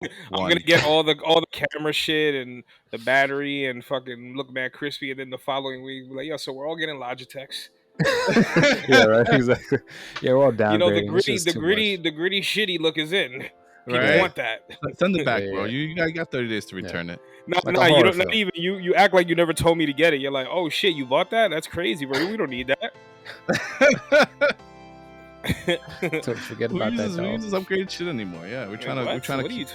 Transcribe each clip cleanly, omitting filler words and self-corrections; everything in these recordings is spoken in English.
I'm One. gonna get all the camera shit and the battery and fucking look mad crispy, and then the following week, be like, yo, so we're all getting Logitechs. Yeah, right. Exactly. Yeah, we're all You know, downgrading. It's just too much. the gritty shitty look is in. People Right? want that. Send it back, bro. Yeah. You got 30 days to return it. No, Like no, a you horror don't. Not film. even you act like you never told me to get it. You're like, oh shit, you bought that? That's crazy, bro. We don't need that. So forget Who about that, uses dog. upgraded shit anymore? Yeah, we're trying What? to What are you?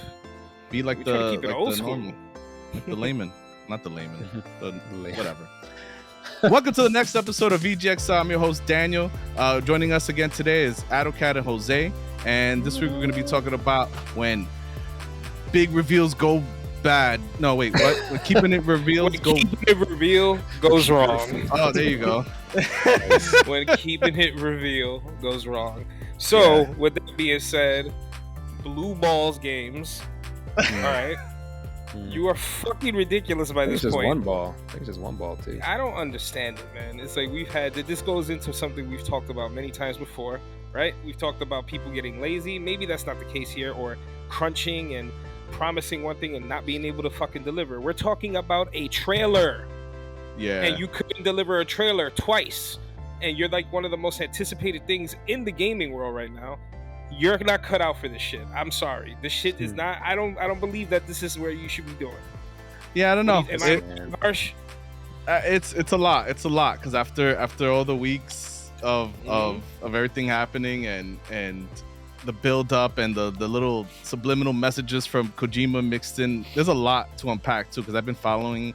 be like we trying to the keep it old the school. normal, like the layman, not the layman, the Layman. whatever. Welcome to the next episode of VGXL. I'm your host Daniel. Joining us again today is Adocat and Jose, and this week we're going to be talking about when big reveals go bad. No, wait, what? When keeping it revealed go. Keeping it reveal goes wrong. Oh, there you go. When keeping it reveal goes wrong. So, Yeah. with that being said, Blue Balls games. All right, you are fucking ridiculous by I think this it's just point. one ball. I think it's just one ball too. I don't understand it, man. It's like this goes into something we've talked about many times before, right? We've talked about people getting lazy. Maybe that's not the case here, or crunching and promising one thing and not being able to fucking deliver. We're talking about a trailer. Yeah. And you couldn't deliver a trailer twice, and you're like one of the most anticipated things in the gaming world right now. You're not cut out for this shit. I'm sorry. This shit is not. I don't believe that this is where you should be doing. Yeah, I don't know. Am I harsh? It's a lot. It's a lot because after all the weeks of everything happening and the build up and the little subliminal messages from Kojima mixed in, there's a lot to unpack too. Because I've been following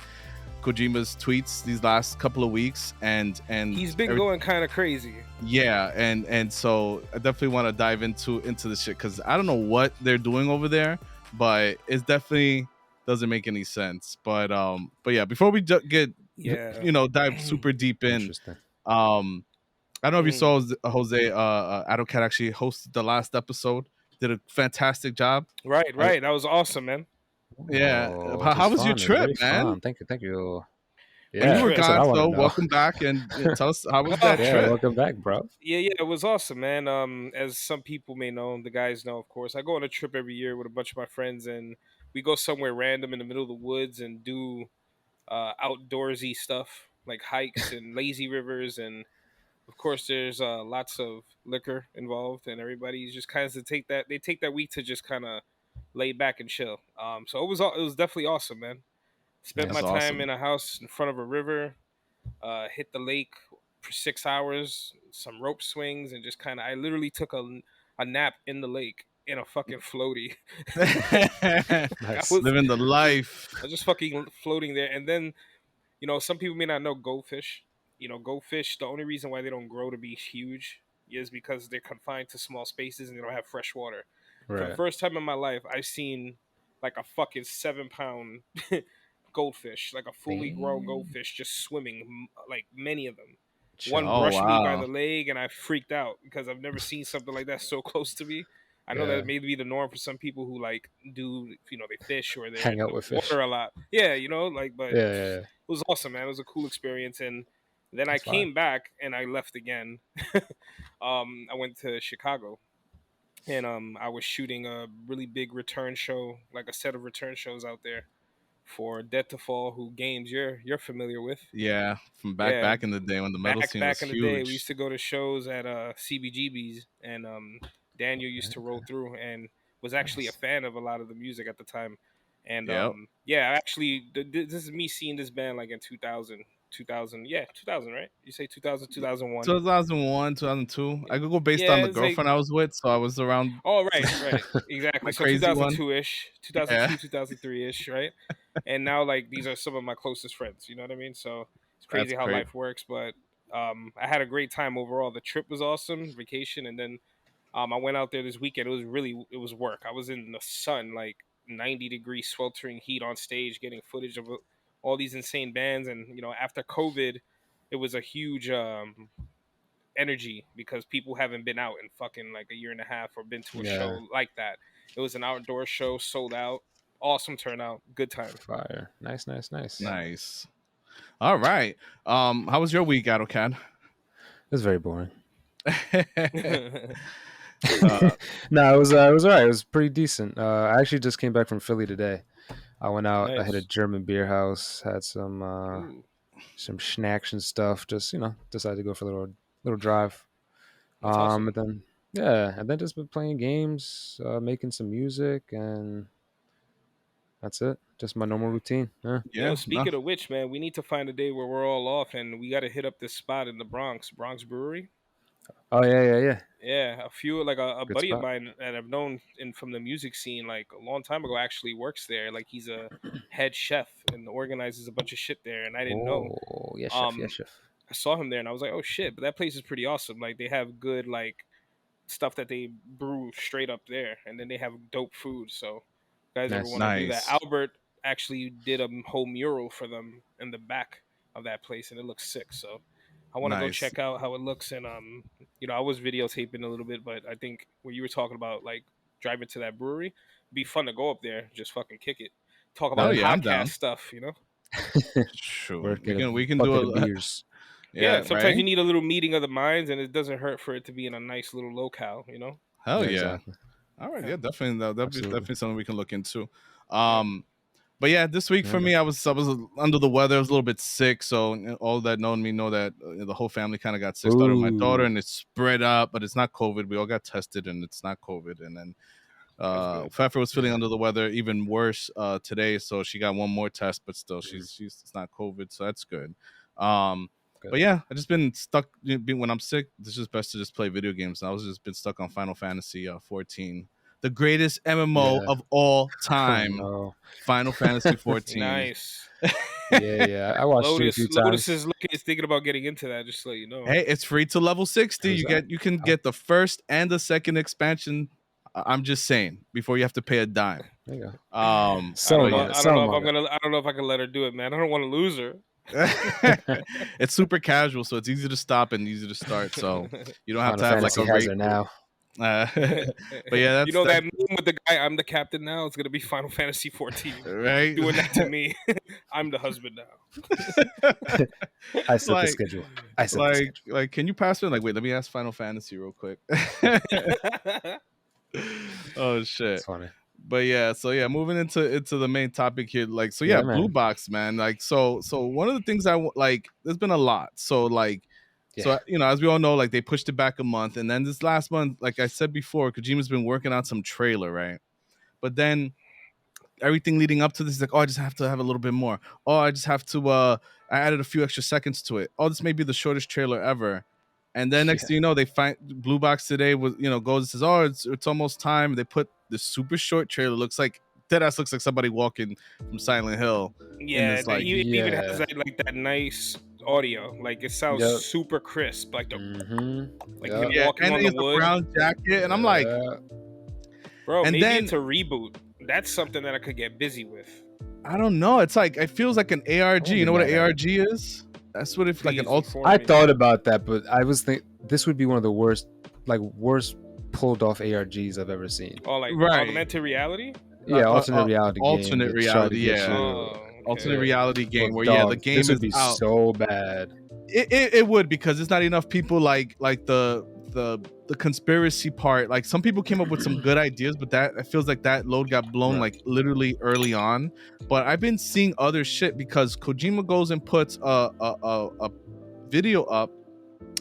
Kojima's tweets these last couple of weeks, and he's been going kind of crazy. Yeah, and so I definitely want to dive into this shit because I don't know what they're doing over there, but it definitely doesn't make any sense. But yeah, before we get dive super deep in, Interesting. I don't know if you saw Jose Adocat actually hosted the last episode, did a fantastic job. Right, that was awesome, man. Yeah, Oh, how was your it's trip, very man? fun. Thank you. When Yeah, you were that's what I gone, wanna so know. welcome back and tell us how was that Yeah, trip? welcome back, bro. Yeah, it was awesome, man. As some people may know, the guys know, of course. I go on a trip every year with a bunch of my friends, and we go somewhere random in the middle of the woods and do outdoorsy stuff like hikes and lazy rivers, and of course, there's lots of liquor involved, and everybody's just kind of take that week to just kind of lay back and chill. So it was definitely awesome, man. Spent That's my time awesome. in a house in front of a river, hit the lake for 6 hours, some rope swings, and just kind of I literally took a nap in the lake in a fucking floaty. Nice. Living the life. I was just fucking floating there, and then some people may not know goldfish. Goldfish, the only reason why they don't grow to be huge is because they're confined to small spaces and they don't have fresh water. For the Right. first time in my life, I've seen like a fucking 7-pound goldfish, like a fully grown goldfish just swimming, like many of them. One Oh, brushed me by wow. the leg and I freaked out because I've never seen something like that so close to me. I know Yeah. that may be the norm for some people who like do, they fish or they Hang out with fish. water a lot. Yeah, but Yeah. it was awesome, man. It was a cool experience. And then That's I came back and I left again. I went to Chicago and I was shooting a really big return show, like a set of return shows out there for Dead to Fall, who games you're familiar with. Yeah, from back in the day when the metal scene was Back in huge. the day, we used to go to shows at CBGB's, and Daniel used to roll through and was actually a fan of a lot of the music at the time. And Yep. actually, this is me seeing this band like in 2000, 2000, right? You say 2000, 2001. 2001, 2002. I could go based Yeah, on the it's like- girlfriend I was with, so I was around. Oh, right, exactly. My So crazy one. 2002-ish, 2002, 2003-ish, right? And now, like, these are some of my closest friends. You know what I mean? So it's crazy That's how great. life works. But I had a great time overall. The trip was awesome, vacation, and then I went out there this weekend. It was work. I was in the sun, like 90-degree sweltering heat on stage, getting footage of all these insane bands. And after COVID, it was a huge energy because people haven't been out in fucking like a year and a half or been to a show like that. It was an outdoor show, sold out, awesome turnout, good time. Fire. Nice. Nice. All right. How was your week, Adocat? It's very boring. No, it was all right. It was pretty decent. I actually just came back from Philly today. I went out. I hit a Nice. German beer house. Had Ooh, some snacks and stuff. Just decided to go for a little drive. that's awesome. And then yeah, and then just been playing games, making some music, and that's it. Just my normal routine. Yeah. Yo, Yeah, no, speaking of which, man, we need to find a day where we're all off, and we got to hit up this spot in the Bronx, Bronx Brewery. Oh yeah. Yeah, a few like a Good buddy of spot. mine that I've known in from the music scene like a long time ago actually works there. Like he's a head chef and organizes a bunch of shit there, and I didn't know. Oh yes, chef. Yes, Um, chef. I saw him there, and I was like, oh shit! But that place is pretty awesome. Like they have good like stuff that they brew straight up there, and then they have dope food. So, if you guys ever Nice. want to do that? nice. Albert actually did a whole mural for them in the back of that place, and it looks sick. So, I want to go Nice. check out how it looks. And I was videotaping a little bit, but I think when you were talking about like driving to that brewery, it'd be fun to go up there, just fucking kick it, talk Oh about yeah, I'm podcast down. stuff. Sure, Work at a we can bucket do of a beers. Yeah, yeah, sometimes you right. need a little meeting of the minds, and it doesn't hurt for it to be in a nice little locale. Hell Yeah, yeah. exactly. All right, Yeah, yeah, definitely. That'd be Absolutely. definitely something we can look into. yeah. But yeah, this week Yeah, for man. me, I was under the weather. I was a little bit sick, so all that know me know that the whole family kind of got sick. Started with my daughter, Ooh. and it spread up, but it's not COVID. We all got tested, and it's not COVID. And then That's good. Pfeffer was feeling Yeah. under the weather, even worse today. So she got one more test, but still, Mhm. she's it's not COVID, so that's good. Um, Good. but yeah, I just been stuck. When I'm sick, it's just best to just play video games. I was just been stuck on Final Fantasy 14, the greatest MMO Yeah. of all Oh time. no. Final Fantasy 14. Nice. Yeah. I watched it a few Lotus times. is thinking about getting into that. Just to let you know. Hey, it's free to level 60. Who's that? You can Oh, get the first and the second expansion. I'm just saying before you have to pay a dime. there you go. Um, I Sell don't but them know. on yeah, it. I don't Sell know them if I'm on gonna. I don't know if I can let her do it, man. I don't want to lose her. it's super casual, so it's easy to stop and easy to start. So you don't have Final to have like Fantasy a has rate. her now. But yeah, you that's know that, that meme with the guy. I'm the captain now. It's gonna be Final Fantasy 14. right. Doing that to me. I'm the husband now. I set the like, schedule. I set the schedule. like, can you pass me? Like, wait, let me ask Final Fantasy real quick. Oh shit. It's funny. But yeah, so yeah, moving into the main topic here, like, so yeah, Yeah, Blue man. Box, man, like, so one of the things like, there's been a lot, so like, Yeah. so as we all know, like, they pushed it back a month, and then this last month, like I said before, Kojima's been working on some trailer, right? But then everything leading up to this is like, oh, I just have to have a little bit more. Oh, I just have to I added a few extra seconds to it. Oh, this may be the shortest trailer ever. And then next Yeah. thing you know, they find Blue Box today was goes and says, oh, it's almost time. They put this super short trailer. Looks like deadass looks like somebody walking from Silent Hill. Yeah, this, like, it even has Yeah. that nice audio. Like it sounds Yep. super crisp. Like Mm-hmm. like Yep. him Yeah, walking and on he the has a wood. brown jacket, and I'm like, Bro, and maybe then- it's a reboot. That's something that I could get busy with. I don't know. It's like, it feels like an ARG. You know what an ARG is? That's what it's like, an Please alt. inform I me. thought about that, but I was thinking this would be one of the worst pulled off ARGs I've ever seen. Oh, like Right. augmented reality? Yeah, alternate reality. alternate game that tried to reality, get yeah. you Oh, okay. Alternate reality game hooked where the up. game This is would be out. so bad. It would, because there's not enough people like the conspiracy part. Like, some people came up with some good ideas, but that it feels like that load got blown Right. like literally early on. But I've been seeing other shit because Kojima goes and puts a video up,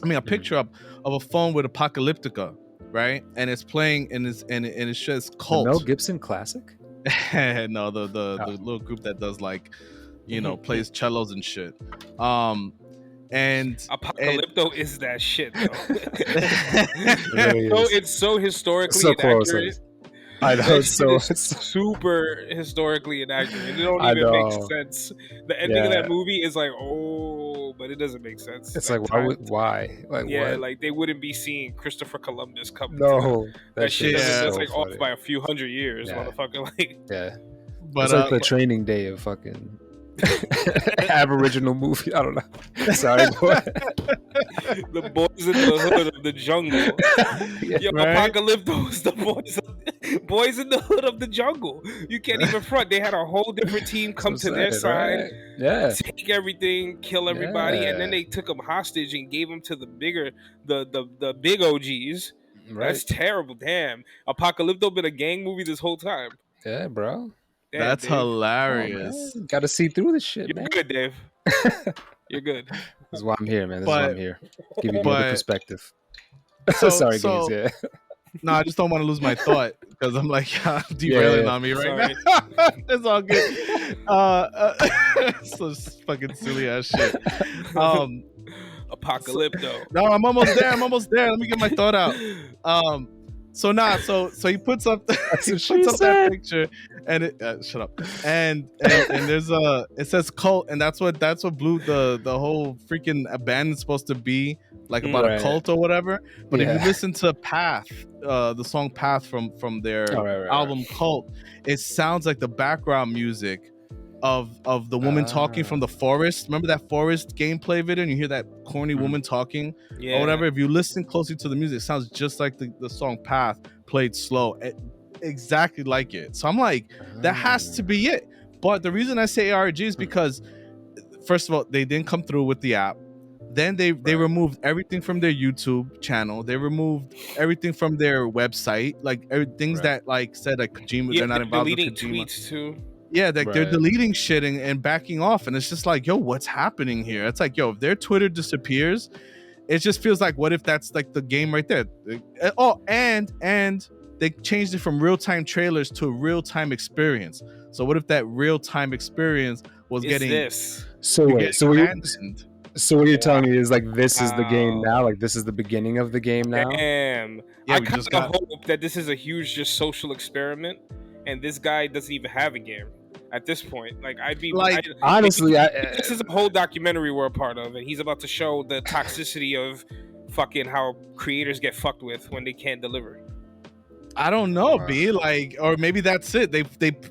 a picture up of a phone with Apocalyptica, right? And it's playing and it's just The Cult. Mel Gibson classic. No, the Oh. little group that does like, plays cellos and shit. And Apocalypto is that shit, though. really So is. it's so historically So close. inaccurate. I know. That It's so. shit is super historically inaccurate. It don't I even make know. sense. The ending of Yeah. that movie is like, oh, but it doesn't make sense. It's like why? Like yeah, what? like they wouldn't be seeing Christopher Columbus come. No, that shit is that's so like off funny. by a few hundred years, Yeah. motherfucker. Like, Yeah, but it's like the training day of fucking Aboriginal movie. I don't know. Sorry, go ahead. the boys in the hood of the jungle. Yeah, Yo, right? Apocalypto is the boys in the hood of the jungle. You can't even front. They had a whole different team come so to their sad, side, right? Yeah, take everything, kill everybody, and then Yeah. they took them hostage and gave them to the big OGs. Right. That's terrible. Damn. Apocalypto been a gang movie this whole time. Yeah, bro. Damn, That's Dave. Come on, hilarious. man. Got to see through this shit, You're man. good, Dave. You're good. This is why I'm here, man. This is why I'm here. Give you the other But perspective. so Sorry, so Gaines. Yeah. no, I just don't want to lose my thought because I'm like derailing on me right now. It's all good. So fucking silly ass shit. Apocalypto. No, I'm almost there. Let me get my thought out. So he puts up that picture and it shut up. And there's it says cult, and that's what blew the whole freaking band is supposed to be, like about a cult or whatever. But if you listen to Path, the song Path from their album Cult, it sounds like the background music of the woman talking from the forest. Remember that forest gameplay video, and you hear that corny woman talking or whatever? If you listen closely to the music, it sounds just like the song Path played slow, exactly like it. So I'm like, that has to be it. But the reason I say ARG is because, first of all, they didn't come through with the app. Then they removed everything from their YouTube channel. They removed everything from their website, like things that like said like Kojima, they're not involved with deleting Kojima. tweets too. Yeah, they're deleting shit and backing off, and it's just like, yo, what's happening here? It's like, yo, if their Twitter disappears, it just feels like, what if that's like the game right there? Oh, and they changed it from real-time trailers to a real-time experience. So what if that real-time experience was getting this? So what you're telling me is like, this is the game now, like this is the beginning of the game now. Damn. Yeah, I kind of hope that this is a huge just social experiment, and this guy doesn't even have a game at this point. Like, I'd be like, honestly, this is a whole documentary we're a part of, and he's about to show the toxicity of fucking how creators get fucked with when they can't deliver. I don't know, B. Like, or maybe that's it. They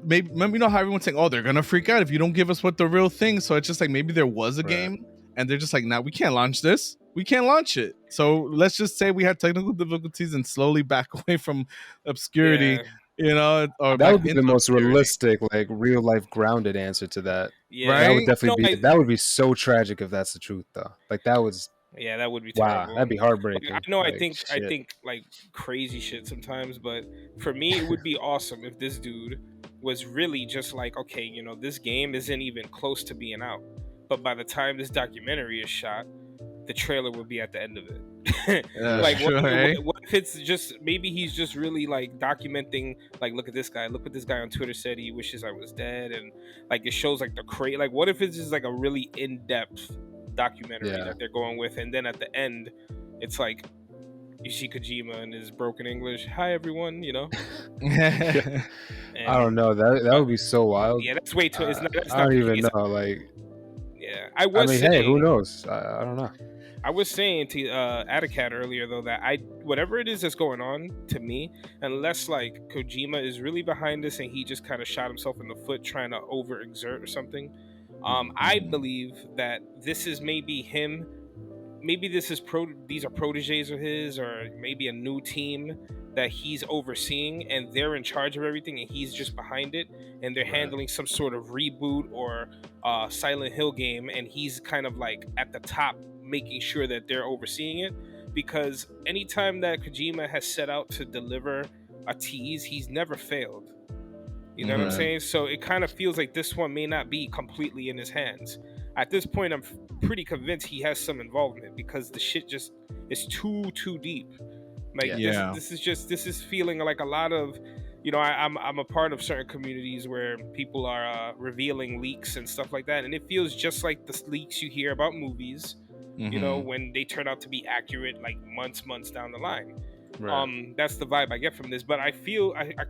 maybe, you know how everyone's saying, oh, they're gonna freak out if you don't give us what the real thing. So it's just like, maybe there was a game, and they're just like, nah, we can't launch this. We can't launch it. So let's just say we had technical difficulties and slowly back away from obscurity. Yeah. You know, or that would be the most realistic, like real life grounded answer to that. Yeah, right? That would definitely be. That would be so tragic if that's the truth, though. Like that was. Yeah, that would be terrible. Wow, that'd be heartbreaking. Like, I know. Like, I think like crazy shit sometimes, but for me, it would be awesome if this dude was really just like, okay, you know, this game isn't even close to being out, but by the time this documentary is shot, the trailer will be at the end of it. Like, what if it's just, maybe he's just really like documenting, like, look at this guy, look what this guy on Twitter said, he wishes I was dead, and like it shows like the like, what if it's just like a really in-depth documentary that they're going with, and then at the end it's like you see Kojima in his broken English, hi everyone, you know. I don't know, that would be so wild. Yeah, that's way too. It's not, I don't even know. Like, yeah, I mean, saying, hey, who knows? I don't know. I was saying to Atacat earlier though that whatever it is that's going on, to me, unless like Kojima is really behind this and he just kind of shot himself in the foot trying to overexert or something, I believe that this is maybe him. Maybe this is these are proteges of his, or maybe a new team that he's overseeing, and they're in charge of everything, and he's just behind it, and they're handling some sort of reboot or Silent Hill game, and he's kind of like at the top, making sure that they're overseeing it. Because anytime that Kojima has set out to deliver a tease, he's never failed. You know what I'm saying? So it kind of feels like this one may not be completely in his hands. At this point, I'm pretty convinced he has some involvement, because the shit just is too deep. Like this is feeling like a lot of, you know, I'm a part of certain communities where people are revealing leaks and stuff like that, and it feels just like the leaks you hear about movies, you know, when they turn out to be accurate like months down the line. Right. That's the vibe I get from this, but I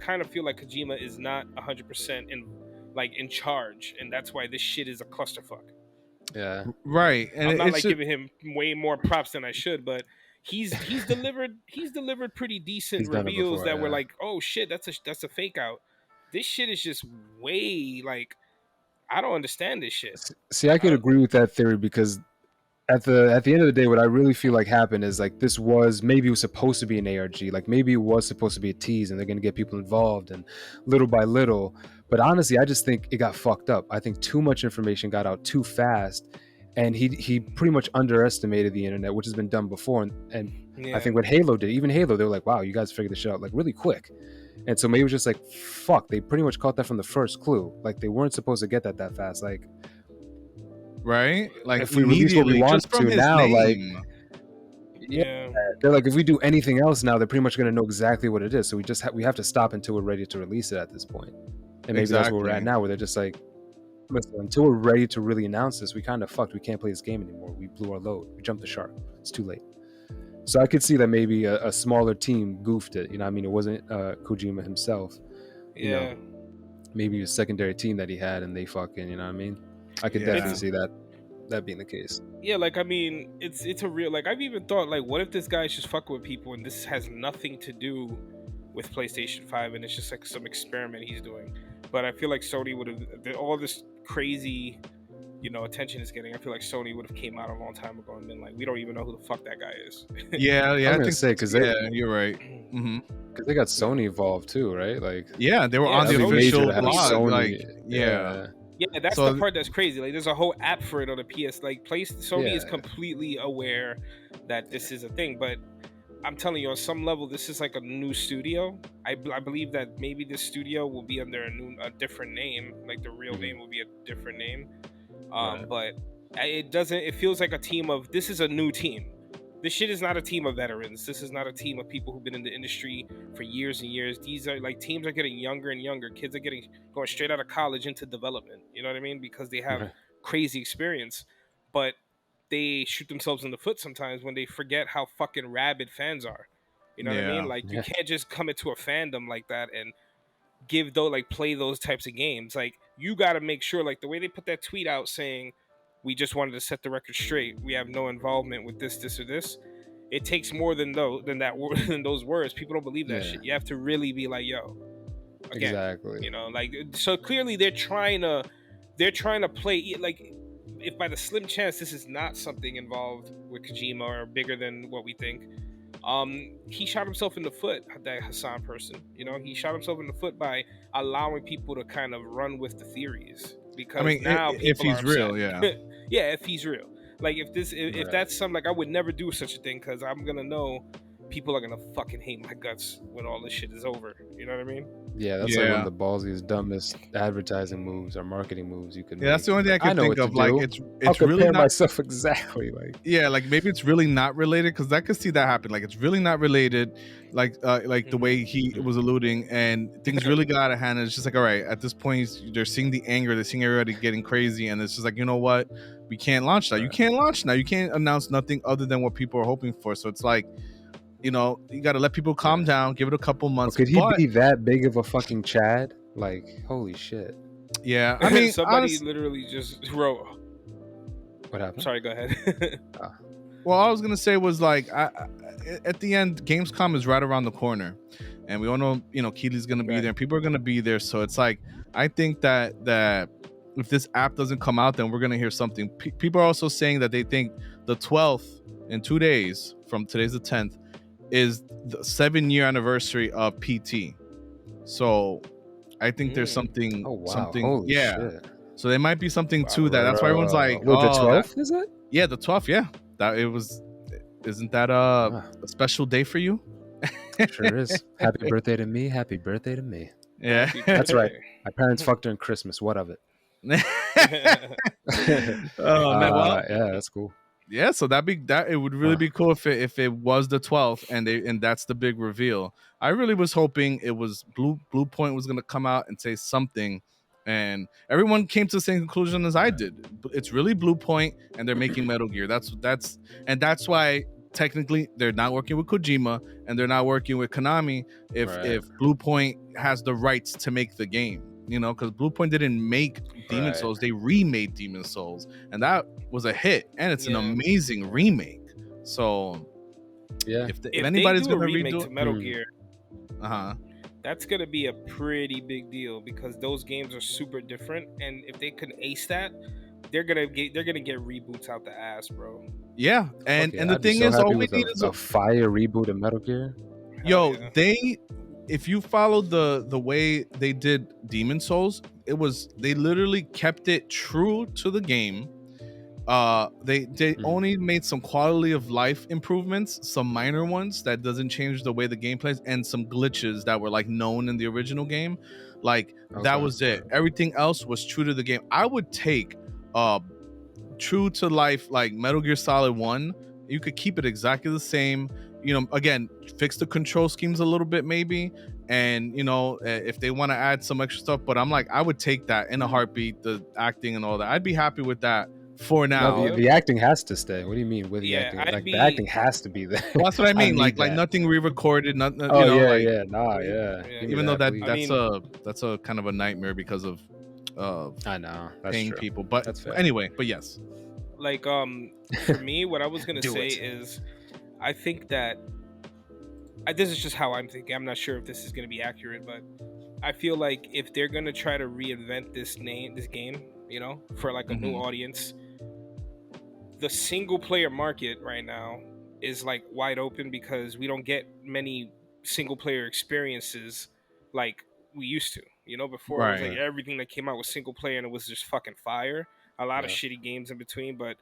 kind of feel like Kojima is not 100% in charge, and that's why this shit is a clusterfuck. Yeah, right. And I'm not like giving him way more props than I should, but he's delivered pretty decent reveals that were like, oh shit, that's a fake out. This shit is just way like, I don't understand this shit. See, I could agree with that theory, because at the end of the day, what I really feel like happened is like, this was, maybe it was supposed to be an ARG, like maybe it was supposed to be a tease, and they're gonna get people involved, and little by little. But honestly, I just think it got fucked up. I think too much information got out too fast, and he pretty much underestimated the internet, which has been done before. And I think what Halo did, even Halo, they were like, wow, you guys figured this shit out like really quick. And so maybe it was just like, fuck, they pretty much caught that from the first clue. Like they weren't supposed to get that fast. Like, right? Like if we release what we want just from to his now, name. like, yeah, they're like, if we do anything else now, they're pretty much gonna know exactly what it is. So we have to stop until we're ready to release it at this point. And maybe that's where we're at now, where they're just like, listen, until we're ready to really announce this, we kind of fucked. We can't play this game anymore. We blew our load. We jumped the shark. It's too late. So I could see that maybe a smaller team goofed it. You know, I mean, it wasn't Kojima himself. You know, maybe a secondary team that he had, and they fucking, you know what I mean? I could definitely see that being the case. Yeah, like I mean, it's a real, like I've even thought, like, what if this guy's just fucking with people and this has nothing to do with PlayStation 5 and it's just like some experiment he's doing. But I feel like Sony would have, all this crazy, you know, attention is getting, I feel like Sony would have came out a long time ago and been like, we don't even know who the fuck that guy is. Yeah, I think say because you're right. Because they got Sony involved too, right? Like, yeah, they were on the official blog. Sony, like, yeah, that's the part that's crazy. Like, there's a whole app for it on the PS. Like, Sony is completely aware that this is a thing, but I'm telling you, on some level, this is like a new studio. I believe that maybe this studio will be under a different name. Like, the real name will be a different name. But it feels like a team of, this is a new team. This shit is not a team of veterans. This is not a team of people who've been in the industry for years and years. These are like, teams are getting younger and younger. Kids are going straight out of college into development. You know what I mean? Because they have crazy experience, but they shoot themselves in the foot sometimes when they forget how fucking rabid fans are. You know what I mean? Like, you can't just come into a fandom like that and play those types of games. Like, you got to make sure, like, the way they put that tweet out saying, we just wanted to set the record straight, we have no involvement with this or this. It takes more than those words. People don't believe that shit. You have to really be like, yo, again, exactly. You know, like, so clearly they're trying to play, like, if by the slim chance this is not something involved with Kojima or bigger than what we think, he shot himself in the foot, that Hassan person. You know, he shot himself in the foot by allowing people to kind of run with the theories. Because, I mean, now if he's real, if he's real. Like, if that's something, like, I would never do such a thing, because I'm gonna know people are gonna fucking hate my guts when all this shit is over. You know what I mean? Yeah, that's like one of the ballsiest, dumbest advertising moves or marketing moves you could make. That's the only thing I can think of. Like, it's I'll really not myself exactly. Like, like maybe it's really not related, because I could see that happen. Like, it's really not related. Like the way he was alluding, and things really got out of hand. And it's just like, all right, at this point, they're seeing the anger, they're seeing everybody getting crazy, and it's just like, you know what? We can't launch now. You can't launch now. You can't announce nothing other than what people are hoping for. So it's like, you know, you got to let people calm down, give it a couple months. Could he be that big of a fucking Chad? Like, holy shit. Yeah, I mean, somebody literally just wrote. What happened? Sorry, go ahead. Well, all I was gonna say was, like, at the end, Gamescom is right around the corner, and we all know, you know, Keely's gonna be there, and people are gonna be there. So it's like, I think that if this app doesn't come out, then we're gonna hear something. People are also saying that they think the 12th, in 2 days from today's the 10th, is the 7-year anniversary of PT. So I think there's something. Something. Holy shit. So there might be something to that. That's why everyone's like, the 12th is it? Yeah, the 12th. Yeah, that it was. Isn't that a special day for you? Sure is. Happy birthday to me. Happy birthday to me. Yeah, that's right. My parents fucked during Christmas. What of it? Oh man, well, yeah, that's cool. Yeah, so it would really be cool if it was the 12th and that's the big reveal. I really was hoping it was Blue Point was gonna come out and say something, and everyone came to the same conclusion as I did. It's really Blue Point, and they're making Metal Gear. That's why technically they're not working with Kojima and they're not working with Konami if Blue Point has the rights to make the game. You know, because Blue Point didn't make Demon Souls, they remade Demon Souls, and that was a hit, and it's an amazing remake. So, if anybody's gonna redo Metal Gear, that's gonna be a pretty big deal, because those games are super different, and if they can ace that, they're gonna get reboots out the ass, bro. Yeah, and the thing is, all we need is a fire reboot of Metal Gear. Yo, if you followed the way they did Demon Souls, they literally kept it true to the game. They only made some quality of life improvements, some minor ones that doesn't change the way the game plays, and some glitches that were like known in the original game. Like that was it. Everything else was true to the game. I would take true to life like Metal Gear Solid 1. You could keep it exactly the same, again, fix the control schemes a little bit maybe, and if they want to add some extra stuff, but I'm like, I would take that in a heartbeat, the acting and all that. I'd be happy with that for now. No, the acting has to stay. What do you mean with the acting? Like the acting has to be there. Well, that's what I mean. like nothing re-recorded. Nothing. Even though that's a kind of a nightmare because of I know that's paying true. people. But anyway, but yes. Like for me, what I was gonna say is, I think that this is just how I'm thinking. I'm not sure if this is gonna be accurate, but I feel like if they're gonna try to reinvent this game, for like a new audience, the single player market right now is like wide open because we don't get many single player experiences like we used to. Before it was like everything that came out was single player and it was just fucking fire. A lot of shitty games in between, but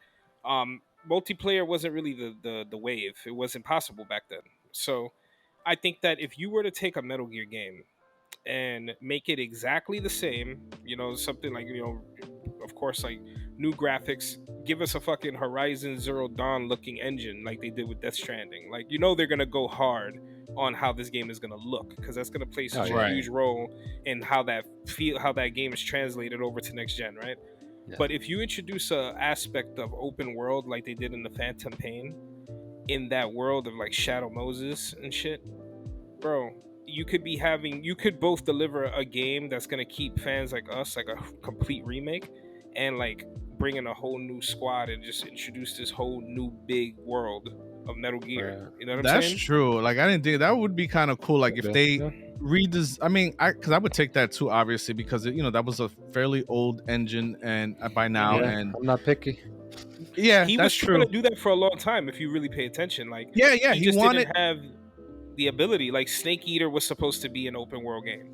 multiplayer wasn't really the wave. It wasn't possible back then. So I think that if you were to take a Metal Gear game and make it exactly the same, something like, of course, like new graphics, give us a fucking Horizon Zero Dawn looking engine like they did with Death Stranding. Like, they're going to go hard on how this game is going to look, because that's going to play such a huge role in how that game is translated over to next gen, right? Yeah. But if you introduce a aspect of open world like they did in the Phantom Pain, in that world of like Shadow Moses and shit, bro, you could both deliver a game that's gonna keep fans like us, like a complete remake, and like bring in a whole new squad and just introduce this whole new big world of Metal Gear. You know what I'm saying? That's true. Like, I didn't think that would be kind of cool. Like, if they read this, I mean, because I would take that too, obviously, because that was a fairly old engine, and by now, and I'm not picky. Yeah, he was trying to do that for a long time. If you really pay attention, like, he just didn't have the ability. Like, Snake Eater was supposed to be an open world game.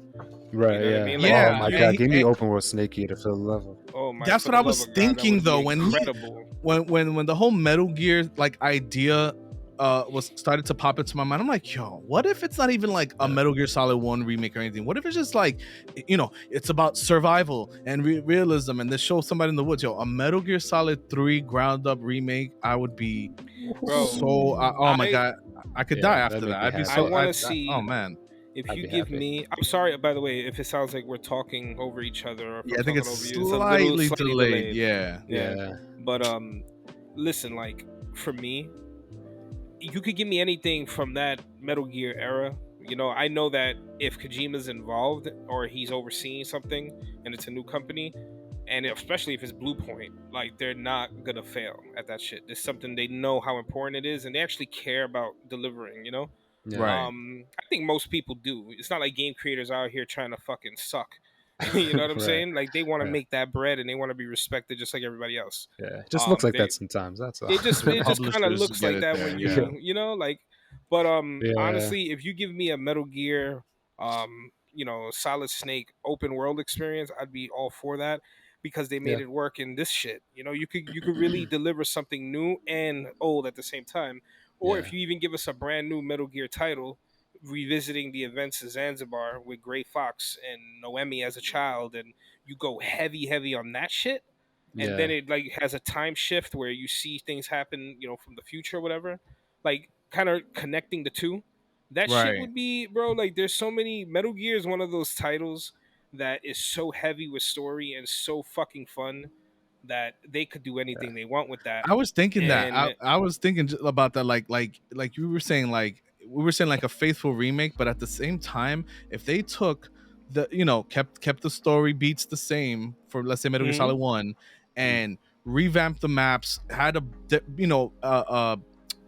Right, you know I mean? like, oh my god, give me open world Snake Eater for the level. Oh my! That's what I was thinking though when the whole Metal Gear like idea was started to pop into my mind. I'm like, yo, what if it's not even like a Metal Gear Solid 1 remake or anything? What if it's just like, it's about survival and realism, and this shows somebody in the woods? Yo, a Metal Gear Solid 3 ground up remake, I would be my god, I could die after that. I'd be so. I want to see. Oh man. If you give me, I'm sorry, by the way, if it sounds like we're talking over each other. Or if I think it's slightly delayed. Yeah. But listen, like, for me, you could give me anything from that Metal Gear era. I know that if Kojima's involved or he's overseeing something and it's a new company, and especially if it's Blue Point, like, they're not gonna fail at that shit. There's something, they know how important it is, and they actually care about delivering. Yeah. Right. I think most people do. It's not like game creators out here trying to fucking suck. You know what I'm saying? Like, they want to make that bread and they want to be respected just like everybody else. Yeah, it just looks like that sometimes. That's all. It just kind of looks like that when you like. But honestly, if you give me a Metal Gear, Solid Snake open world experience, I'd be all for that, because they made it work in this shit. You could really deliver something new and old at the same time. Or if you even give us a brand new Metal Gear title, revisiting the events of Zanzibar with Gray Fox and Noemi as a child, and you go heavy on that shit, and then it like has a time shift where you see things happen, from the future or whatever, like kind of connecting the two. That shit would be, bro. Like, there's so many. Metal Gear is one of those titles that is so heavy with story and so fucking fun that they could do anything they want with that. I was thinking that. I was thinking about that, like you were saying, like we were saying, like a faithful remake, but at the same time, if they took the, kept the story beats the same for, let's say, Metal Gear Solid 1, and revamped the maps, had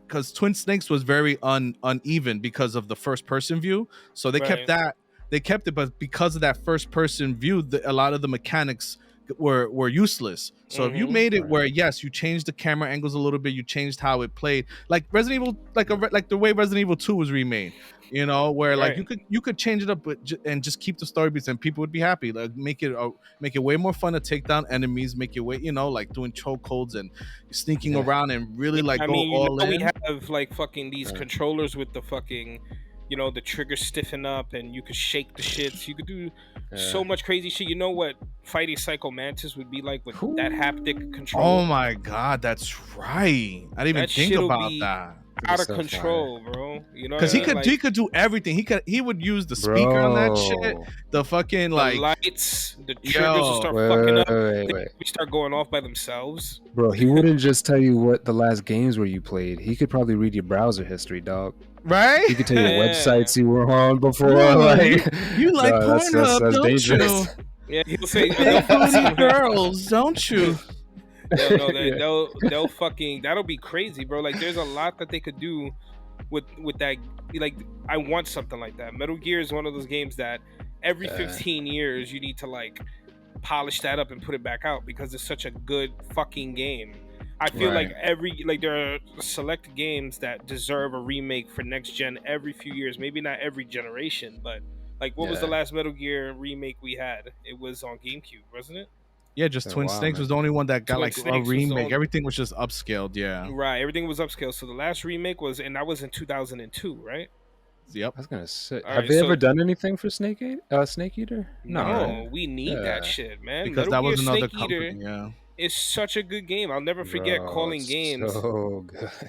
because Twin Snakes was very uneven because of the first person view, so they kept that. They kept it, but because of that first person view, a lot of the mechanics were useless. So if you made it where yes, you changed the camera angles a little bit, you changed how it played, like Resident Evil, like the way Resident Evil 2 was remade, you know, where like you could change it up, but and just keep the story beats, and people would be happy. Like make it way more fun to take down enemies, make it way, you know, like doing chokeholds and sneaking around and really like I go mean, all in. we have like fucking these controllers with the fucking, you know, the trigger stiffen up, and you could shake the shits. You could do so much crazy shit. You know what fighting Psycho Mantis would be like with that haptic controller? Oh my god, that's right. I didn't even think about that. Out of control, bro. You know, because he could do everything. He would use the speaker on that shit, the fucking like the lights, the triggers will start fucking up. We start going off by themselves. Bro, he wouldn't just tell you what the last games were you played. He could probably read your browser history, dog. Right? He could tell you what websites you were on before. Bro, like you like Pornhub, that's don't dangerous. you? Yeah, he'll say girls, don't you? No, they'll fucking, that'll be crazy, bro. Like, there's a lot that they could do with that. Like, I want something like that. Metal Gear is one of those games that every 15 years you need to like polish that up and put it back out, because it's such a good fucking game. I feel like there are select games that deserve a remake for next gen every few years. Maybe not every generation, but like, what was the last Metal Gear remake we had? It was on GameCube, wasn't it? Yeah, just Twin Snakes was the only one that got like a remake. Everything was just upscaled, Right, everything was upscaled. So the last remake was, and that was in 2002, right? Yep. I was gonna say, have they ever done anything for Snake Eater? No, we need that shit, man. Because Metal that was Gear another Snake company, Eater is such a good game. I'll never forget calling games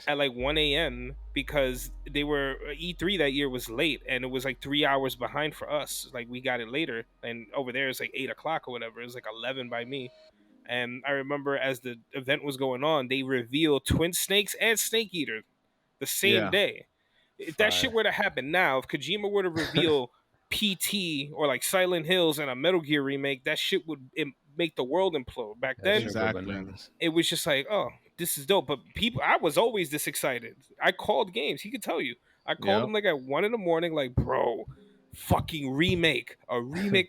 at like 1 a.m. because they were E3 that year was late, and it was like 3 hours behind for us. Like, we got it later, and over there it's like 8 o'clock or whatever. It was like 11 by me. And I remember as the event was going on, they revealed Twin Snakes and Snake Eater the same day. If that shit were to happen now, if Kojima were to reveal PT or like Silent Hills and a Metal Gear remake, that shit would make the world implode. Back then, it was just like, oh, this is dope. But I was always this excited. I called games. He could tell you. I called him like at 1 a.m, like, bro, fucking a remake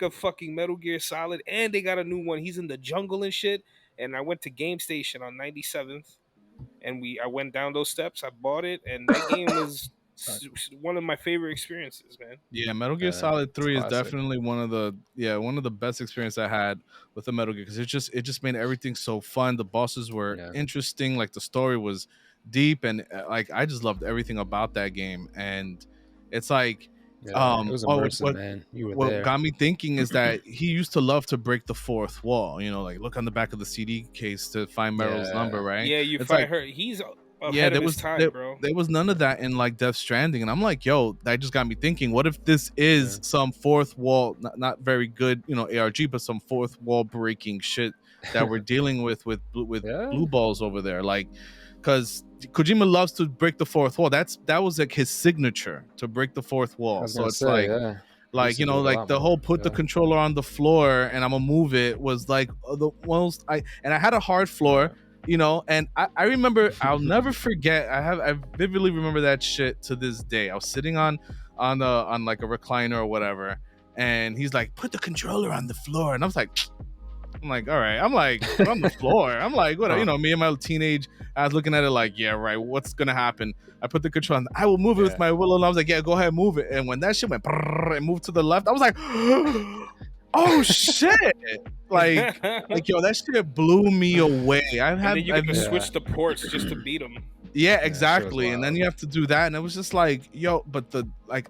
of fucking Metal Gear Solid, and they got a new one. He's in the jungle and shit. And I went to Game Station on 97th, and I went down those steps. I bought it, and that game was one of my favorite experiences, man. Yeah, Metal Gear Solid 3 is definitely one of the best experiences I had with the Metal Gear, because it just made everything so fun. The bosses were interesting, like the story was deep, and like I just loved everything about that game. And it's like it was immersive, man. You were there. What got me thinking is that he used to love to break the fourth wall. You know, like look on the back of the CD case to find Meryl's number, right? Yeah, you find her. He's there was none of that in like Death Stranding, and I'm like, yo, that just got me thinking, what if this is some fourth wall, not very good, you know, ARG, but some fourth wall breaking shit that we're dealing with blue balls over there, like, because Kojima loves to break the fourth wall. That was like his signature, to break the fourth wall. So it's like you know, like the whole put the controller on the floor and I'm gonna move it was like the most. I had a hard floor. You know, and I remember, I'll never forget. I vividly remember that shit to this day. I was sitting on like a recliner or whatever, and he's like, "Put the controller on the floor," and I was like, all right. I'm like, on the floor. I'm like, what? You know, me and my teenage, I was looking at it like, yeah, right. What's gonna happen? I put the controller on. I will move it with my will, and I was like, yeah, go ahead, move it. And when that shit went and moved to the left, I was like, oh shit! Like yo, that shit blew me away. And then you have to switch the ports just to beat them. Yeah, exactly. And then you have to do that, and it was just like, yo, but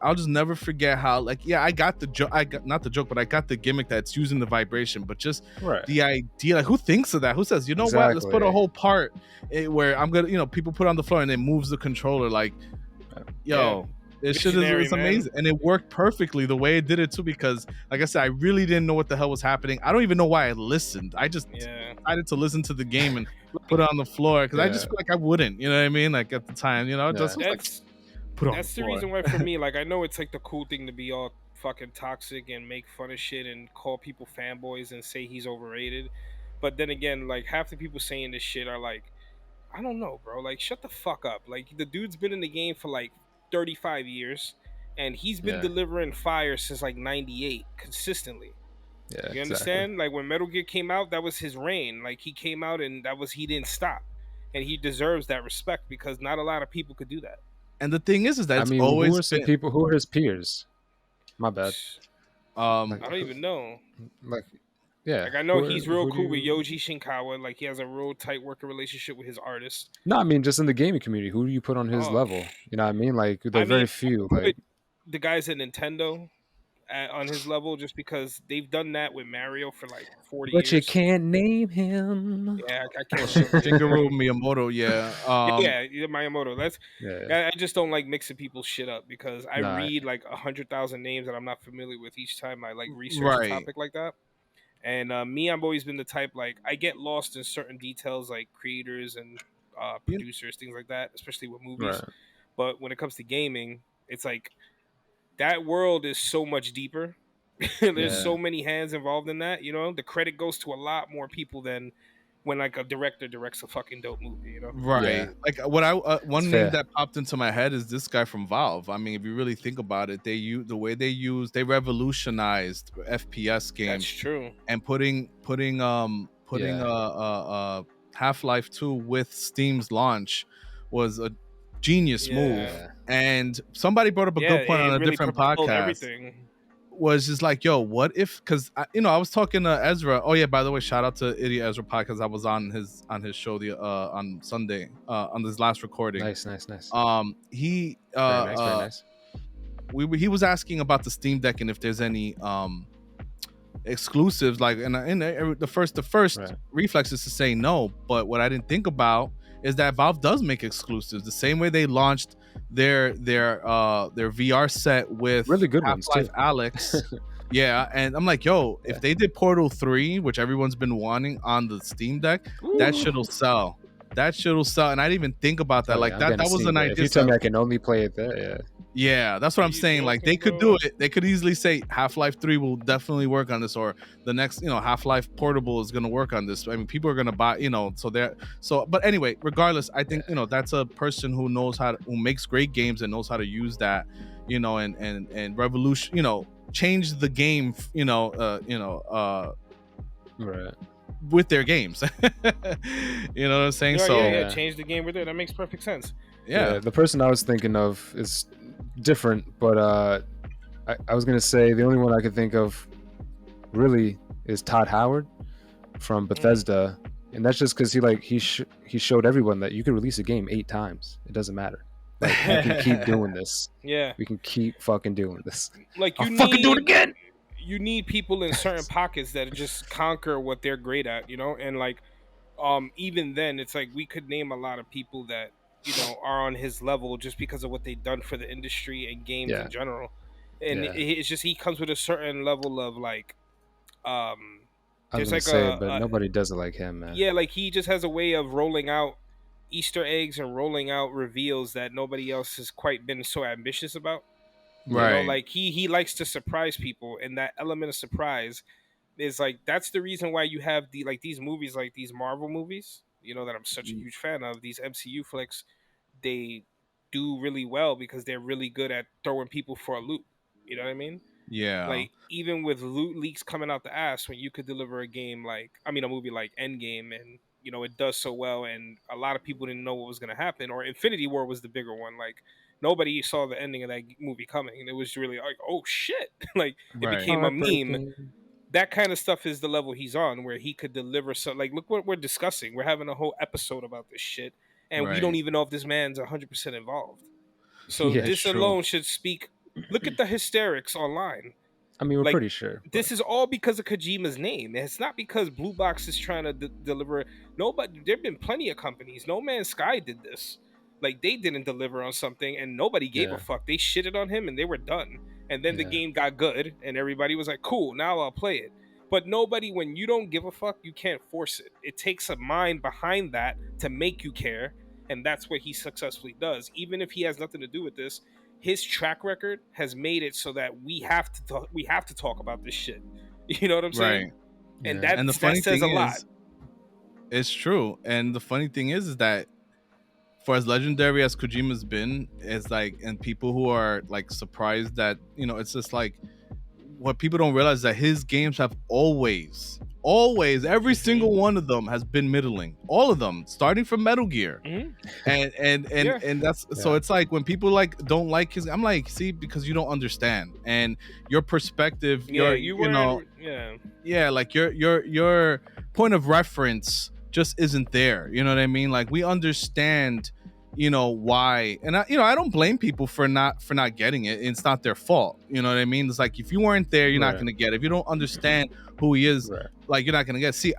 I'll just never forget how, like, yeah, I got the joke. I got not the joke, but I got the gimmick that's using the vibration, but just the idea, like, who thinks of that? Who says, you know what? Let's put a whole part where I'm gonna, you know, people put on the floor and it moves the controller, like, yo. This shit is amazing, and it worked perfectly the way it did it too. Because, like I said, I really didn't know what the hell was happening. I don't even know why I listened. I just decided to listen to the game and put it on the floor because I just feel like I wouldn't. You know what I mean? Like at the time, you know, just put it on that's the reason why for me. Like I know it's like the cool thing to be all fucking toxic and make fun of shit and call people fanboys and say he's overrated, but then again, like half the people saying this shit are like, I don't know, bro. Like shut the fuck up. Like the dude's been in the game for like 35 years and he's been delivering fire since like 98 consistently. Yeah, You exactly. understand? Like when Metal Gear came out, that was his reign. Like he came out and he didn't stop, and he deserves that respect because not a lot of people could do that. And the thing is that I it's mean, who always are some been people? Who are his peers? My bad. um Like, I don't even know. like, yeah. Like I know Who he's real who do cool with you? Yoji Shinkawa. Like he has a real tight working relationship with his artist. No, I mean just in the gaming community. Who do you put on his Oh, level? You know what I mean? Like there I are mean, very few. I Like put the guys at Nintendo on his level just because they've done that with Mario for like 40 but you years. can't name him. Yeah, I or can't remember his Shigeru name. Miyamoto, yeah. Yeah, Miyamoto. That's Yeah. I just don't like mixing people's shit up because I Nah. read like 100,000 names that I'm not familiar with each time I like research a Right. topic like that. And me, I've always been the type like I get lost in certain details like creators and You- producers, things like that, especially with movies. Right. But when it comes to gaming, it's like that world is so much deeper. There's Yeah. so many hands involved in that. You know, the credit goes to a lot more people than when like a director directs a fucking dope movie. You know. Right. Yeah. Like what I It's one name fair. that popped into my head is this guy from Valve. I mean, if you really think about it, the way they revolutionized FPS That's games true. and putting Half-Life 2 with Steam's launch was a genius move. Yeah. And somebody brought up a Yeah, good point it on a really different propelled podcast. everything. Was just like, yo, what if? Because I was talking to Ezra. Oh yeah, by the way, shout out to Idiot Ezra podcast. I was on his show on Sunday on this last recording. Nice. He Very nice. Very nice. he was asking about the Steam Deck and if there's any exclusives, like and the first Right. reflex is to say no, but what I didn't think about is that Valve does make exclusives the same way they launched their VR set with Really good ones, Half-Life too. Alex. Yeah, and I'm like, yo, Yeah. if they did Portal 3, which everyone's been wanting on the Steam Deck, that shit'll sell. That shit'll sell, and I didn't even think about that. Oh, like yeah, I'm that gonna was see an that. idea. If you tell me I can only play it there, yeah. Yeah, that's what I'm You saying. Like they joking, could bro? do it. They could easily say Half-Life 3 will definitely work on this, or the next, Half-Life Portable is gonna work on this. I mean, people are gonna buy, but anyway, regardless, I think that's a person who knows who makes great games and knows how to use that, and revolution, change the game, Right. with their games. You know what I'm saying? Yeah, So yeah, change the game with it. That makes perfect sense. yeah. The person I was thinking of is different, but I was gonna say the only one I could think of really is Todd Howard from Bethesda, and that's just because he showed everyone that you can release a game 8 times. It doesn't matter. Like we can keep doing this. Yeah, We can keep fucking doing this. like I'll fucking do it again. You need people in certain pockets that just conquer what they're great at, and like even then it's like we could name a lot of people that are on his level just because of what they've done for the industry and games Yeah. in general, and Yeah. it's just he comes with a certain level of like um I was there's gonna like say it, but nobody does it like him, man. yeah, like he just has a way of rolling out Easter eggs and rolling out reveals that nobody else has quite been so ambitious about. Right. Like he likes to surprise people, and that element of surprise is like that's the reason why you have these movies, like these Marvel movies, that I'm such a huge fan of. These MCU flicks, they do really well because they're really good at throwing people for a loop. You know what I mean? Yeah. Like even with loot leaks coming out the ass, when you could deliver a movie like Endgame, and it does so well, and a lot of people didn't know what was going to happen. Or Infinity War was the bigger one. Like nobody saw the ending of that movie coming, and it was really like, oh shit, like it Right. became a meme. Heartbreaking. That kind of stuff is the level he's on, where he could deliver some. Like, look what we're discussing. We're having a whole episode about this shit, and we don't Right. even know if this man's 100% involved. So Yeah, this true. alone should speak. Look at the hysterics online. I mean, we're Like, pretty sure. This is all because of Kojima's name. It's not because Blue Box is trying to deliver. Nobody. There've been plenty of companies. No Man's Sky did this. Like they didn't deliver on something, and nobody gave Yeah. a fuck. They shitted on him, and they were done. And then the Yeah. game got good, and everybody was like, "Cool, now I'll play it." But nobody, when you don't give a fuck, you can't force it. It takes a mind behind that to make you care, and that's what he successfully does. Even if he has nothing to do with this, his track record has made it so that we have to talk about this shit. You know what I'm saying? Right. And Yeah. And the that funny says thing a lot. is, it's true. And the funny thing is that for as legendary as Kojima's been, it's like, and people who are like surprised that, it's just like, what people don't realize is that his games have always every single one of them has been middling. All of them, starting from Metal Gear. And that's so it's like when people like don't like his, I'm like, see, because you don't understand, and your perspective, like your point of reference just isn't there. You know what I mean? Like, we understand, why, and I don't blame people for not getting it. It's not their fault. You know what I mean? It's like, if you weren't there, you're not gonna get it. If you don't understand who he is, like, you're not gonna get it. See,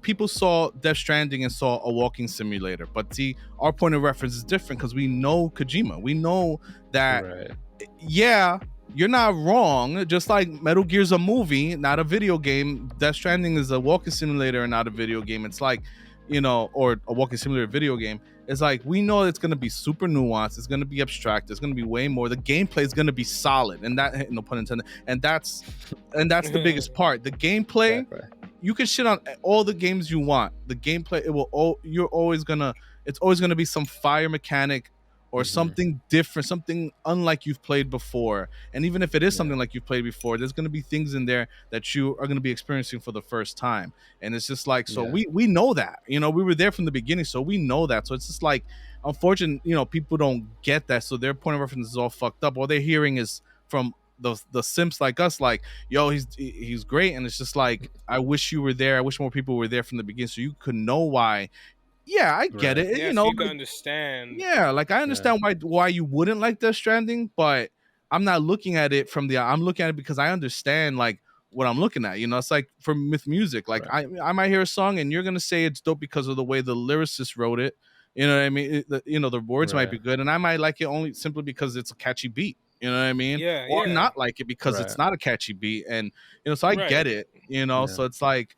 people saw Death Stranding and saw a walking simulator, but see, our point of reference is different because we know Kojima. We know that you're not wrong. Just like Metal Gear's a movie, not a video game. Death Stranding is a walking simulator and not a video game. It's like, or a walking simulator video game. It's like, we know it's going to be super nuanced. It's going to be abstract. It's going to be way more. The gameplay is going to be solid, and that, no pun intended. And that's the biggest part. The gameplay, you can shit on all the games you want. The gameplay, it's always gonna be some fire mechanic or something different, something unlike you've played before. And even if it is something like you've played before, there's going to be things in there that you are going to be experiencing for the first time. And it's just like, so we know that, we were there from the beginning, so we know that. So it's just like, unfortunately, people don't get that. So their point of reference is all fucked up. All they're hearing is from the simps like us, like, yo, he's great. And it's just like, I wish you were there. I wish more people were there from the beginning so you could know why. Yeah, I get it. Yeah, you can understand. Yeah, like, I understand why you wouldn't like Death Stranding, but I'm not looking at it I'm looking at it because I understand, like, what I'm looking at. It's like with music. Like, I might hear a song and you're gonna say it's dope because of the way the lyricist wrote it. You know what I mean? The words might be good, and I might like it only simply because it's a catchy beat. You know what I mean? Or not like it because it's not a catchy beat, and so I get it. So it's like,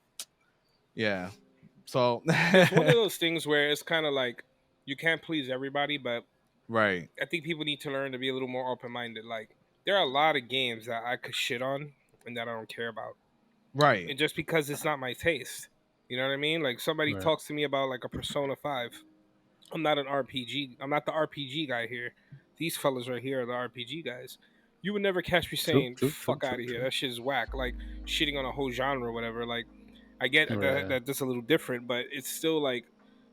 So it's one of those things where it's kind of like, you can't please everybody, but I think people need to learn to be a little more open-minded. Like, there are a lot of games that I could shit on and that I don't care about. And just because it's not my taste. You know what I mean? Like, somebody talks to me about like a Persona 5. I'm not the RPG guy here. These fellas right here are the RPG guys. You would never catch me saying, fuck out of here. That shit is whack. Like, shitting on a whole genre or whatever. Like, I get that that's a little different, but it's still like,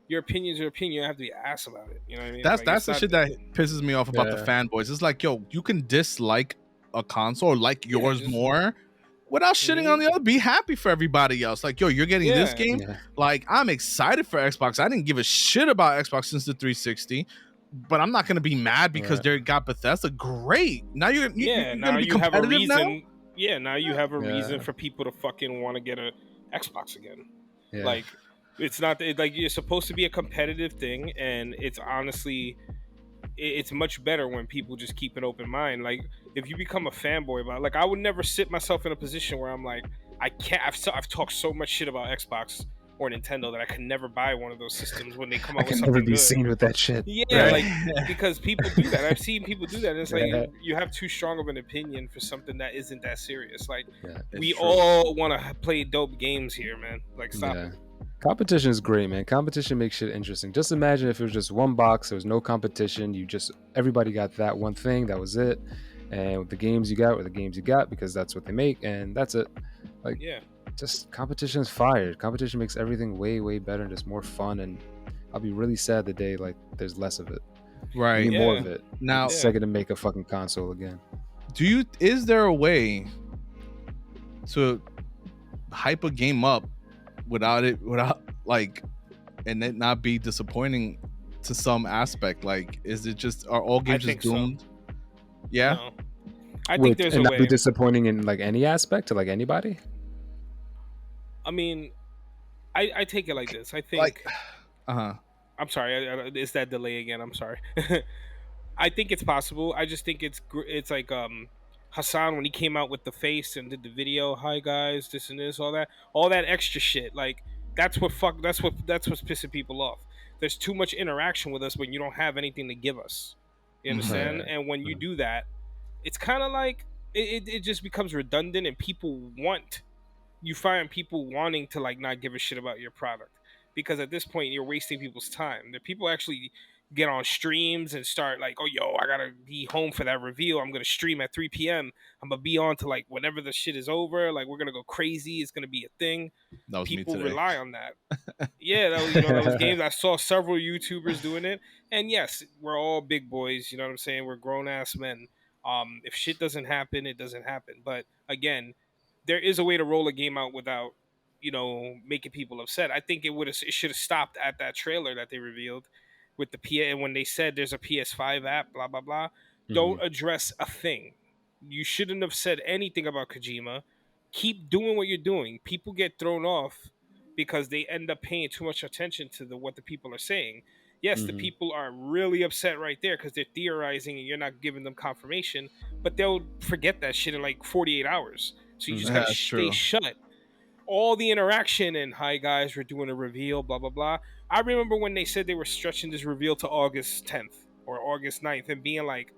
your opinion's your opinion. You have to be ass about it. You know what I mean? That's the shit that pisses me off about the fanboys. It's like, yo, you can dislike a console or like yours more without shitting on the other. Be happy for everybody else. Like, yo, you're getting this game. Like, I'm excited for Xbox. I didn't give a shit about Xbox since the 360. But I'm not gonna be mad because they got Bethesda. Great. Now you're gonna be competitive now. Yeah, now you have a reason for people to fucking want to get a Xbox again. Like, it's not like, you're supposed to be a competitive thing, and it's honestly, it's much better when people just keep an open mind. Like, if you become a fanboy about, like, I would never sit myself in a position where I'm like, I can't. I've talked so much shit about Xbox or Nintendo that I could never buy one of those systems when they come out with something good. I can never be seen with that shit. Yeah, like, because people do that. I've seen people do that. And it's like, you have too strong of an opinion for something that isn't that serious. Like, we all want to play dope games here, man. Like, stop it. Competition is great, man. Competition makes shit interesting. Just imagine if it was just one box, there was no competition. Everybody got that one thing, that was it. And the games you got were the games you got because that's what they make, and that's it. Like, just competition is fire. Competition makes everything way, way better and just more fun. And I'll be really sad the day like there's less of it. Right. We need more of it. Now, Sega to make a fucking console again. Is there a way to hype a game up without like, and it not be disappointing to some aspect? Like, is it just, are all games just doomed? So. Yeah. No. I think there's a way. And not be disappointing in like any aspect to like anybody? I mean, I take it like this. I think, like, I'm sorry, it's that delay again. I'm sorry. I think it's possible. I just think it's like Hassan when he came out with the face and did the video. Hi guys, this and this, all that extra shit. Like, that's what's pissing people off. There's too much interaction with us when you don't have anything to give us. You understand? And when you do that, it's kind of like it just becomes redundant, and you find people wanting to like not give a shit about your product, because at this point you're wasting people's time. The people actually get on streams and start like, oh yo, I gotta be home for that reveal. I'm gonna stream at 3 p.m. I'm gonna be on to like whenever the shit is over. Like we're gonna go crazy. It's gonna be a thing. That was me People today. rely on that. Yeah, that was, that was games. I saw several YouTubers doing it, and yes, we're all big boys. You know what I'm saying? We're grown ass men. If shit doesn't happen, it doesn't happen. But again, there is a way to roll a game out without, making people upset. I think it should have stopped at that trailer that they revealed with the P. And when they said there's a PS5 app, blah blah blah. Don't address a thing. You shouldn't have said anything about Kojima. Keep doing what you're doing. People get thrown off because they end up paying too much attention to what the people are saying. Yes, the people are really upset right there because they're theorizing and you're not giving them confirmation, but they'll forget that shit in like 48 hours. So you just gotta stay shut. All the interaction and hi guys, we're doing a reveal, blah blah blah. I remember when they said they were stretching this reveal to August 10th or August 9th and being like,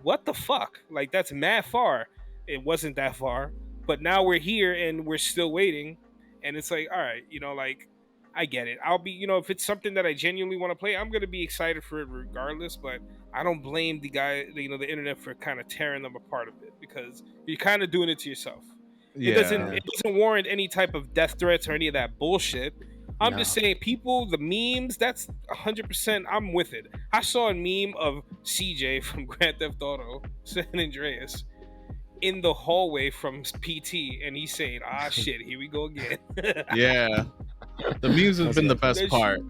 what the fuck? Like that's mad far. It wasn't that far, but now we're here and we're still waiting. And it's like, all right, like I get it. I'll be, if it's something that I genuinely want to play, I'm gonna be excited for it regardless. But I don't blame the guy, the internet for kind of tearing them apart a bit because you're kind of doing it to yourself. Yeah. It doesn't warrant any type of death threats or any of that bullshit. I'm just saying, people, the memes, that's 100%. I'm with it. I saw a meme of CJ from Grand Theft Auto San Andreas in the hallway from PT, and he's saying, "Ah, shit, here we go again." Yeah, the memes have been the best part.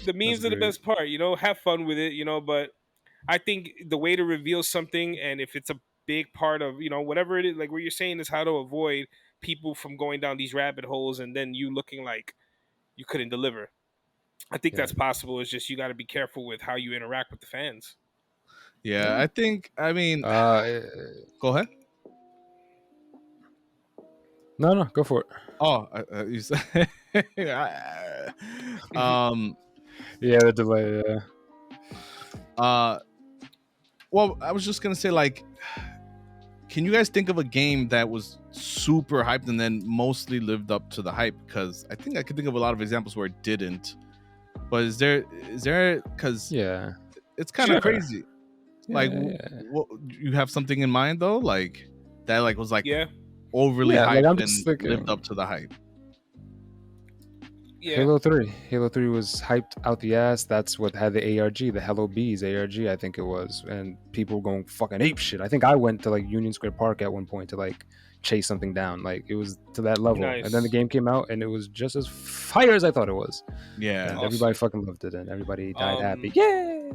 The memes are the best part. Have fun with it. But I think the way to reveal something, and if it's a big part of whatever it is, like what you're saying is how to avoid people from going down these rabbit holes, and then you looking like you couldn't deliver. I think that's possible. It's just you got to be careful with how you interact with the fans. Yeah, I mean, go ahead. No, go for it. Oh, you said, yeah, the delay. Well, I was just gonna say, like, can you guys think of a game that was super hyped and then mostly lived up to the hype? Because I think I could think of a lot of examples where it didn't. But is there? Because it's kind of crazy. Like, what, you have something in mind though, like that, like was like overly hyped and lived up to the hype. Yeah. Halo 3 was hyped out the ass. That's what had the ARG, the Hello Bees ARG, I think it was, and people going fucking ape shit. I think I went to like Union Square Park at one point to like chase something down. Like it was to that level. Nice. And then the game came out and it was just as fire as I thought it was. Yeah, and everybody fucking loved it and everybody died happy. Yeah.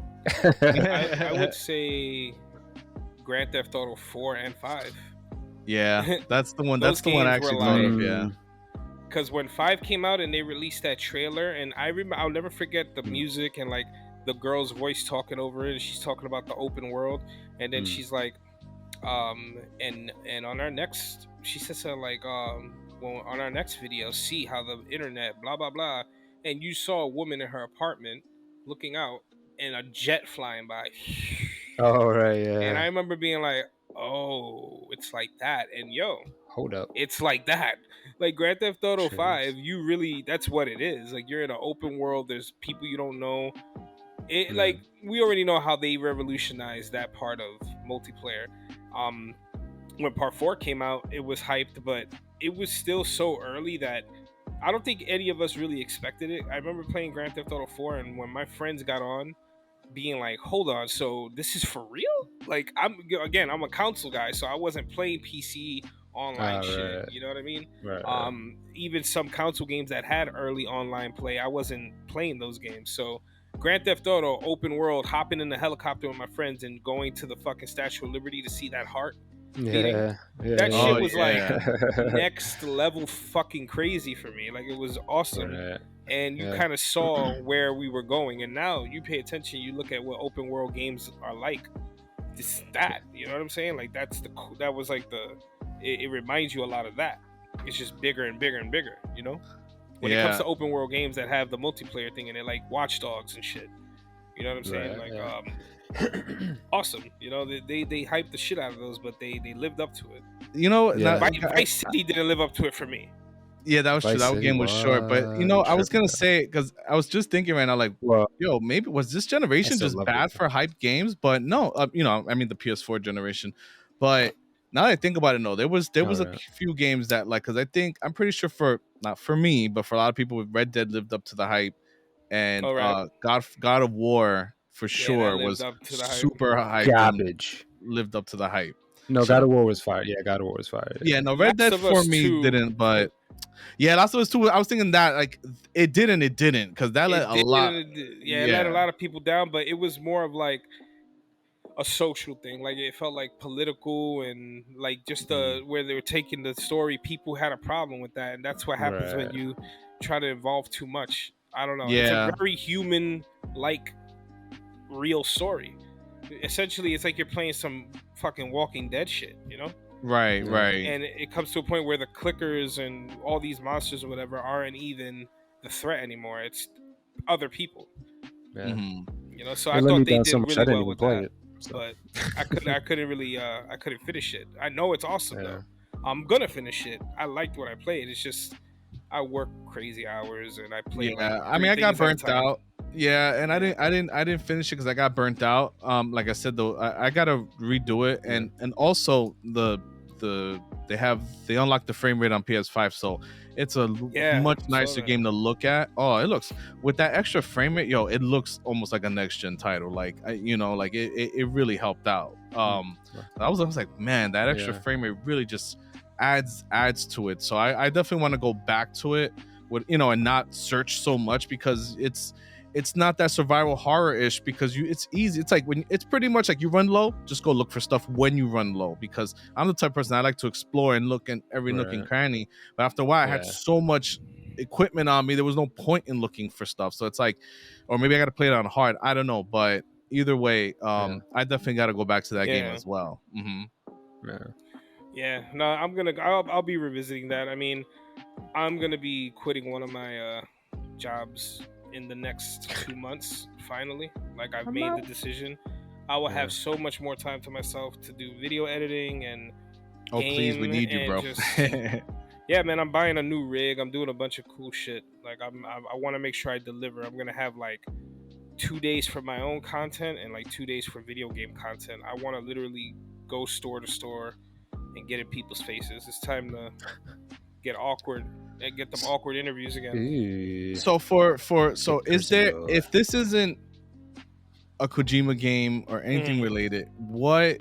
I would say Grand Theft Auto 4 and 5. Yeah, that's the one. That's the one I actually thought of. Yeah. Because when 5 came out and they released that trailer, and I'll never forget the music and like the girl's voice talking over it. She's talking about the open world, and then she's like, and on our next, she says something like, well, on our next video, see how the internet, blah blah blah, and you saw a woman in her apartment looking out, and a jet flying by. Oh right, yeah. And I remember being like, oh, it's like that, and hold up, it's like that. Like Grand Theft Auto 5, you really, that's what it is. Like you're in an open world, there's people you don't know. Like we already know how they revolutionized that part of multiplayer. When part 4 came out, it was hyped, but it was still so early that I don't think any of us really expected it. I remember playing Grand Theft Auto 4, and when my friends got on, being like, hold on, so this is for real? Like I'm a console guy, so I wasn't playing PC online shit. Right. You know what I mean? Right. Even some console games that had early online play, I wasn't playing those games. So Grand Theft Auto, open world, hopping in the helicopter with my friends and going to the fucking Statue of Liberty to see that heart. That shit was like next level fucking crazy for me. Like it was awesome. Right. And you kind of saw where we were going. And now you pay attention, you look at what open world games are like. It's that, you know what I'm saying? Like that was like it reminds you a lot of that. It's just bigger and bigger and bigger, you know? When it comes to open world games that have the multiplayer thing in it, like Watch Dogs and shit. You know what I'm saying? Awesome. You know, they hyped the shit out of those, but they lived up to it. You know, Vice City didn't live up to it for me. Yeah, that was true. Vice That City, game was short, but what? I You was tripping, gonna bro. say because I was just thinking right now, like, Well, yo, maybe was this I generation still just loved it, bad though. for hype games? But no, I mean the PS4 generation. But now that I think about it, no, there was a Alright. few games that like because I'm pretty sure for not for me, but for a lot of people, Red Dead lived up to the hype, and All right. God of War for Yeah, that sure lived was up to the hype. super hype and Garbage. lived up to the hype. No, God So of War was fire. Yeah, God of War was fire. yeah, no, Red Last Dead of for Us me 2, didn't, but yeah, Last of Us 2, I was thinking that like it didn't because that let it a did. lot. Yeah, it let a Yeah, lot of people down, but it was more of like a social thing. Like it felt like political and like just where they were taking the story. People had a problem with that, and that's what happens when Right. you try to involve too much. I don't know. It's a yeah, very human like real story. Essentially, it's like you're playing some fucking Walking Dead shit, you know? right, Yeah. right. And it comes to a point where the clickers and all these monsters or whatever aren't even the threat anymore. It's other people, Yeah. Mhm. you know. So It I let me thought they down did so much I really didn't well even with play that, it. So. but I couldn't really I couldn't finish it. I know it's awesome Yeah. though. I'm gonna finish it. I liked what I played. It's just I work crazy hours and I play like Yeah, I 3 mean, I got things at a burnt time. out. Yeah, and I didn't finish it because I got burnt out. Like I said though, I gotta redo it, Yeah. and also they unlocked the frame rate on PS5, so it's a Yeah, much I saw nicer that. game to look at. Oh, it looks with that extra frame rate, yo, it looks almost like a next gen title. Like like it really helped out. I was like, man, that extra Yeah. frame rate really just adds to it. So I definitely want to go back to it with and not search so much because it's not that survival horror-ish because it's easy. It's like when it's pretty much like you run low, just go look for stuff when you run low because I'm the type of person I like to explore and look in every nook and Right. cranny. But after a while, I had Yeah. so much equipment on me, there was no point in looking for stuff. So it's like, or maybe I got to play it on hard. I don't know, but either way, Yeah. I definitely got to go back to that game Yeah. as well. Yeah. Yeah, no, I'll be revisiting that. I mean, I'm gonna be quitting one of my jobs in the next 2 months. Finally, like I've made the decision. I will Yeah. have so much more time to myself to do video editing and Oh, please, we game need you, and bro. just yeah, man. I'm buying a new rig. I'm doing a bunch of cool shit. Like I want to make sure I deliver. I'm gonna have like 2 days for my own content and like 2 days for video game content. I want to literally go store to store and get in people's faces. It's time to get awkward and get them awkward interviews again. Eee. So is there, personal. if this isn't a Kojima game or anything related, what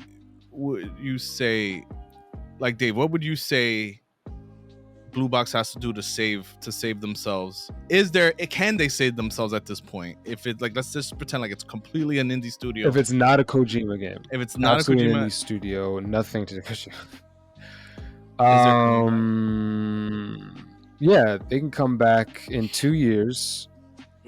would you say, like Dave, what would you say Blue Box has to do to save themselves? Can they save themselves at this point? If it, like, let's just pretend like it's completely an indie studio. If it's not a Kojima game, If it's not absolutely a an Kojima, indie studio, nothing to do with yeah, they can come back in 2 years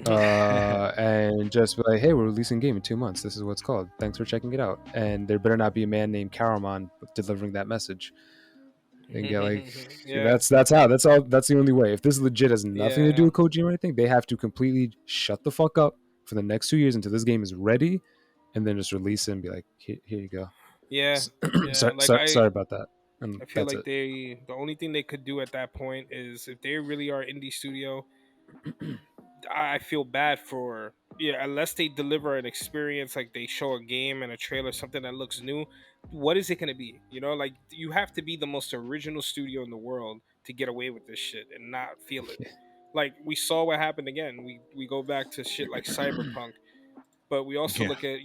and just be like, hey, we're releasing a game in 2 months. This is what it's called. Thanks for checking it out. And there better not be a man named Karaman delivering that message. And get like, Yeah. that's the only way. If this legit has nothing to do with Kojima or anything, they have to completely shut the fuck up for the next 2 years until this game is ready, and then just release it and be like, here you go. Yeah. Sorry about that. And I feel that's like the only thing they could do at that point is if they really are indie studio, I feel bad for unless they deliver an experience, like they show a game and a trailer, something that looks new. What is it going to be? Like you have to be the most original studio in the world to get away with this shit and not feel it. Like we saw what happened again. We go back to shit like Cyberpunk, but we also look at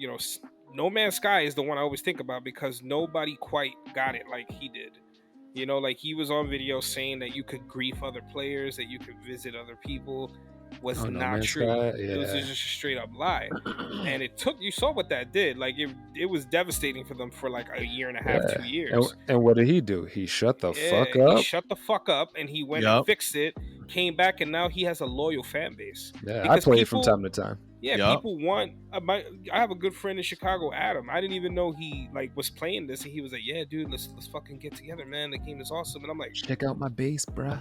No Man's Sky is the one I always think about because nobody quite got it like he did. Like he was on video saying that you could grief other players, that you could visit other people. Was not true. It was just a straight up lie. And you saw what that did. Like it was devastating for them for like a year and a half, 2 years. And what did he do? He shut the fuck up. He shut the fuck up and he went and fixed it, came back, and now he has a loyal fan base. Yeah, I play it from time to time. Yeah, people want. I have a good friend in Chicago, Adam. I didn't even know he was playing this, and he was like, "Yeah, dude, let's fucking get together, man. The game is awesome." And I'm like, "Check out my base, bruh."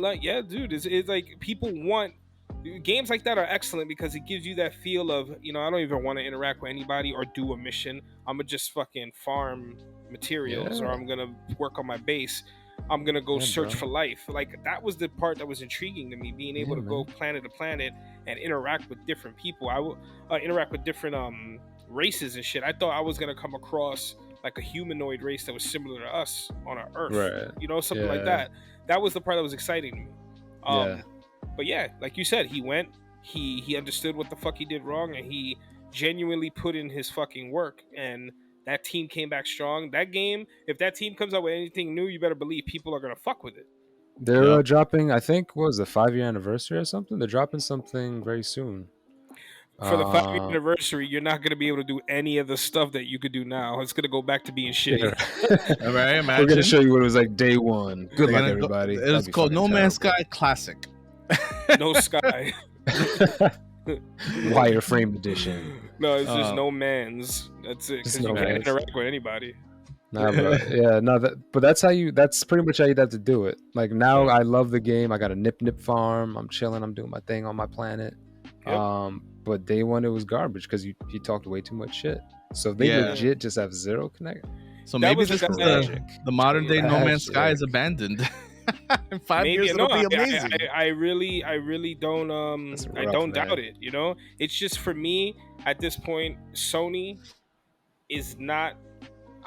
Like, yeah, dude. It's like people want games like that are excellent because it gives you that feel of I don't even want to interact with anybody or do a mission. I'm gonna just fucking farm materials or I'm gonna work on my base. I'm gonna go Yeah, search bro. for life. Like that was the part that was intriguing to me, being able to go man. planet to planet and interact with different people. I will interact with different races and shit. I thought I was gonna come across like a humanoid race that was similar to us on our Earth, Right. you know, something like Yeah. that. That was the part that was exciting to me. Yeah. But yeah, like you said, he went, he understood what the fuck he did wrong, and he genuinely put in his fucking work, and that team came back strong. That game, if that team comes out with anything new, you better believe people are gonna fuck with it. They're Yep. dropping, I think, what was the 5-year anniversary or something? They're dropping something very soon. For the 5-year anniversary, you're not gonna be able to do any of the stuff that you could do now. It's gonna go back to being shitty. Yeah. All right, We're imagine. gonna show you what it was like day one. Good They're luck, gonna everybody. It's That'd be called fucking No Man's terrible. Sky Classic. No Sky. Wireframe edition. No, it's just no man's. That's it. Just Because you no can't man's. interact with anybody. Nah, but yeah, no, but that's pretty much how you'd have to do it. Like now, I love the game. I got a nip farm. I'm chilling. I'm doing my thing on my planet. Yep. But day one it was garbage because you talked way too much shit. So they Yeah. legit just have zero connect. So That maybe was this the is guy- the modern day No Man's Sky Magic. is abandoned. In 5 Maybe years no, it'll be amazing. I really don't That's I rough, don't man. doubt it. You know, it's just for me at this point, Sony is not.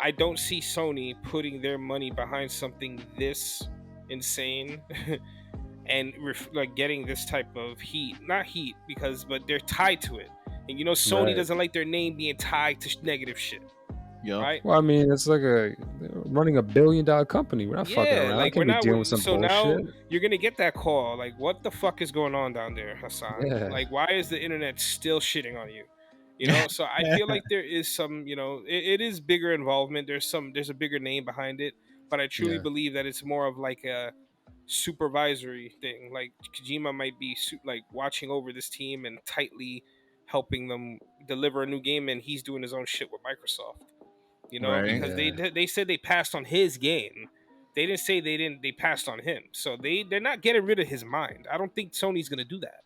I don't see Sony putting their money behind something this insane and like getting this type of heat. Not heat but they're tied to it. And you know, Sony Right. doesn't like their name being tied to negative shit, Yep. right? Well, I mean, it's like running $1 billion company. We're not fucking around. like I can't be dealing with some so bullshit. now you're gonna get that call. Like, what the fuck is going on down there, Hassan? Yeah. Like, why is the internet still shitting on you? You know, so I feel like there is some, you know, it is bigger involvement. There's a bigger name behind it, but I truly Yeah. believe that it's more of like a supervisory thing. Like Kojima might be like watching over this team and tightly helping them deliver a new game, and he's doing his own shit with Microsoft. You know, Right. because Yeah. they said they passed on his game. They didn't say they passed on him. So they're not getting rid of his mind. I don't think Sony's gonna do that.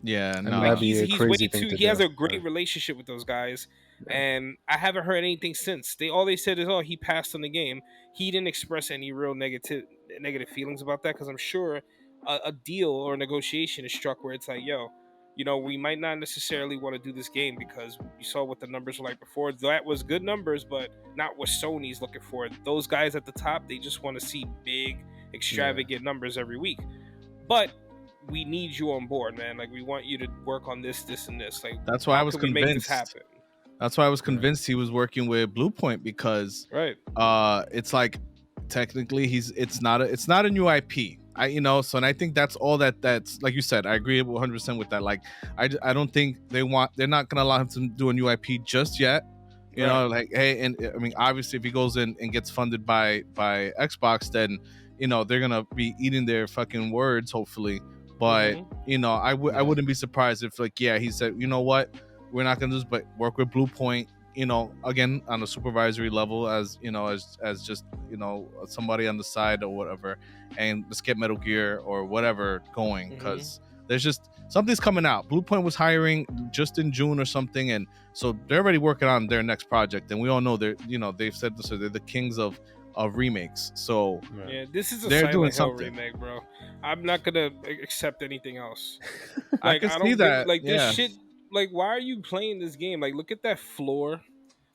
Yeah, I mean, no. that'd be a He's way crazy thing too. to He has do. a great Yeah. relationship with those guys, and I haven't heard anything since. All they said is, "Oh, he passed on the game." He didn't express any real negative feelings about that because I'm sure a deal or a negotiation is struck where it's like, "Yo, you know, we might not necessarily want to do this game because you saw what the numbers were like before. That was good numbers, but not what Sony's looking for. Those guys at the top, they just want to see big, extravagant numbers every week, but." We need you on board, man. Like we want you to work on this, and this. Like That's why I how was can we make this convinced. happen? That's why I was convinced he was working with Blue Point because Right. it's like technically it's not a new IP. And I think that's all that's like you said. I agree 100% with that. Like I don't think they're not gonna allow him to do a new IP just yet. You know, like hey, and I mean obviously if he goes in and gets funded by Xbox, then they're gonna be eating their fucking words hopefully. But I wouldn't be surprised if he said, you know what, we're not gonna do this, but work with Blue Point, again on a supervisory level as as just somebody on the side or whatever, and let's get Metal Gear or whatever going because there's just something's coming out. Blue Point was hiring just in June or something, and so they're already working on their next project, and we all know they've said this, they're the kings of remakes. So yeah, this is a they're Silent doing Hill something. remake, bro. I'm not gonna accept anything else. I can see that. Like yeah. this shit. Like, why are you playing this game? Like, look at that floor.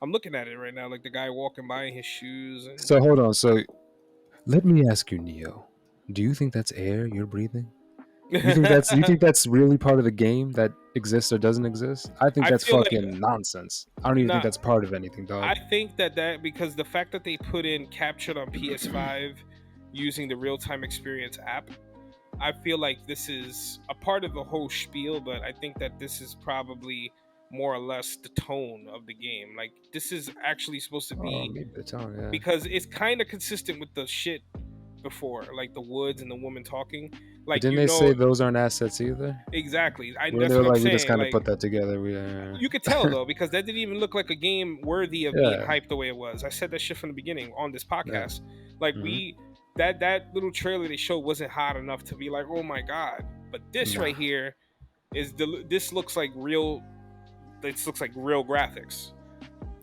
I'm looking at it right now. Like the guy walking by in his shoes. And... So hold on. So let me ask you, Neo. Do you think that's air you're breathing? You think that's really part of the game that exists or doesn't exist? I think that's feel like- fucking nonsense. I don't even think that's part of anything, dog. I think that because the fact that they put in captured on PS5 using the real-time experience app, I feel like this is a part of the whole spiel, but I think that this is probably more or less the tone of the game. Like this is actually supposed to be maybe the tone, yeah. because it's kind of consistent with the shit before, like the woods and the woman talking. Like Didn't they say those aren't assets either? Exactly. Where That's they're what I'm like, we saying. just kind of like, put that together. You could tell though, because that didn't even look like a game worthy of being hyped the way it was. I said that shit from the beginning on this podcast. Like that little trailer they showed wasn't hot enough to be like, oh my god. But this right here this looks like real. This looks like real graphics.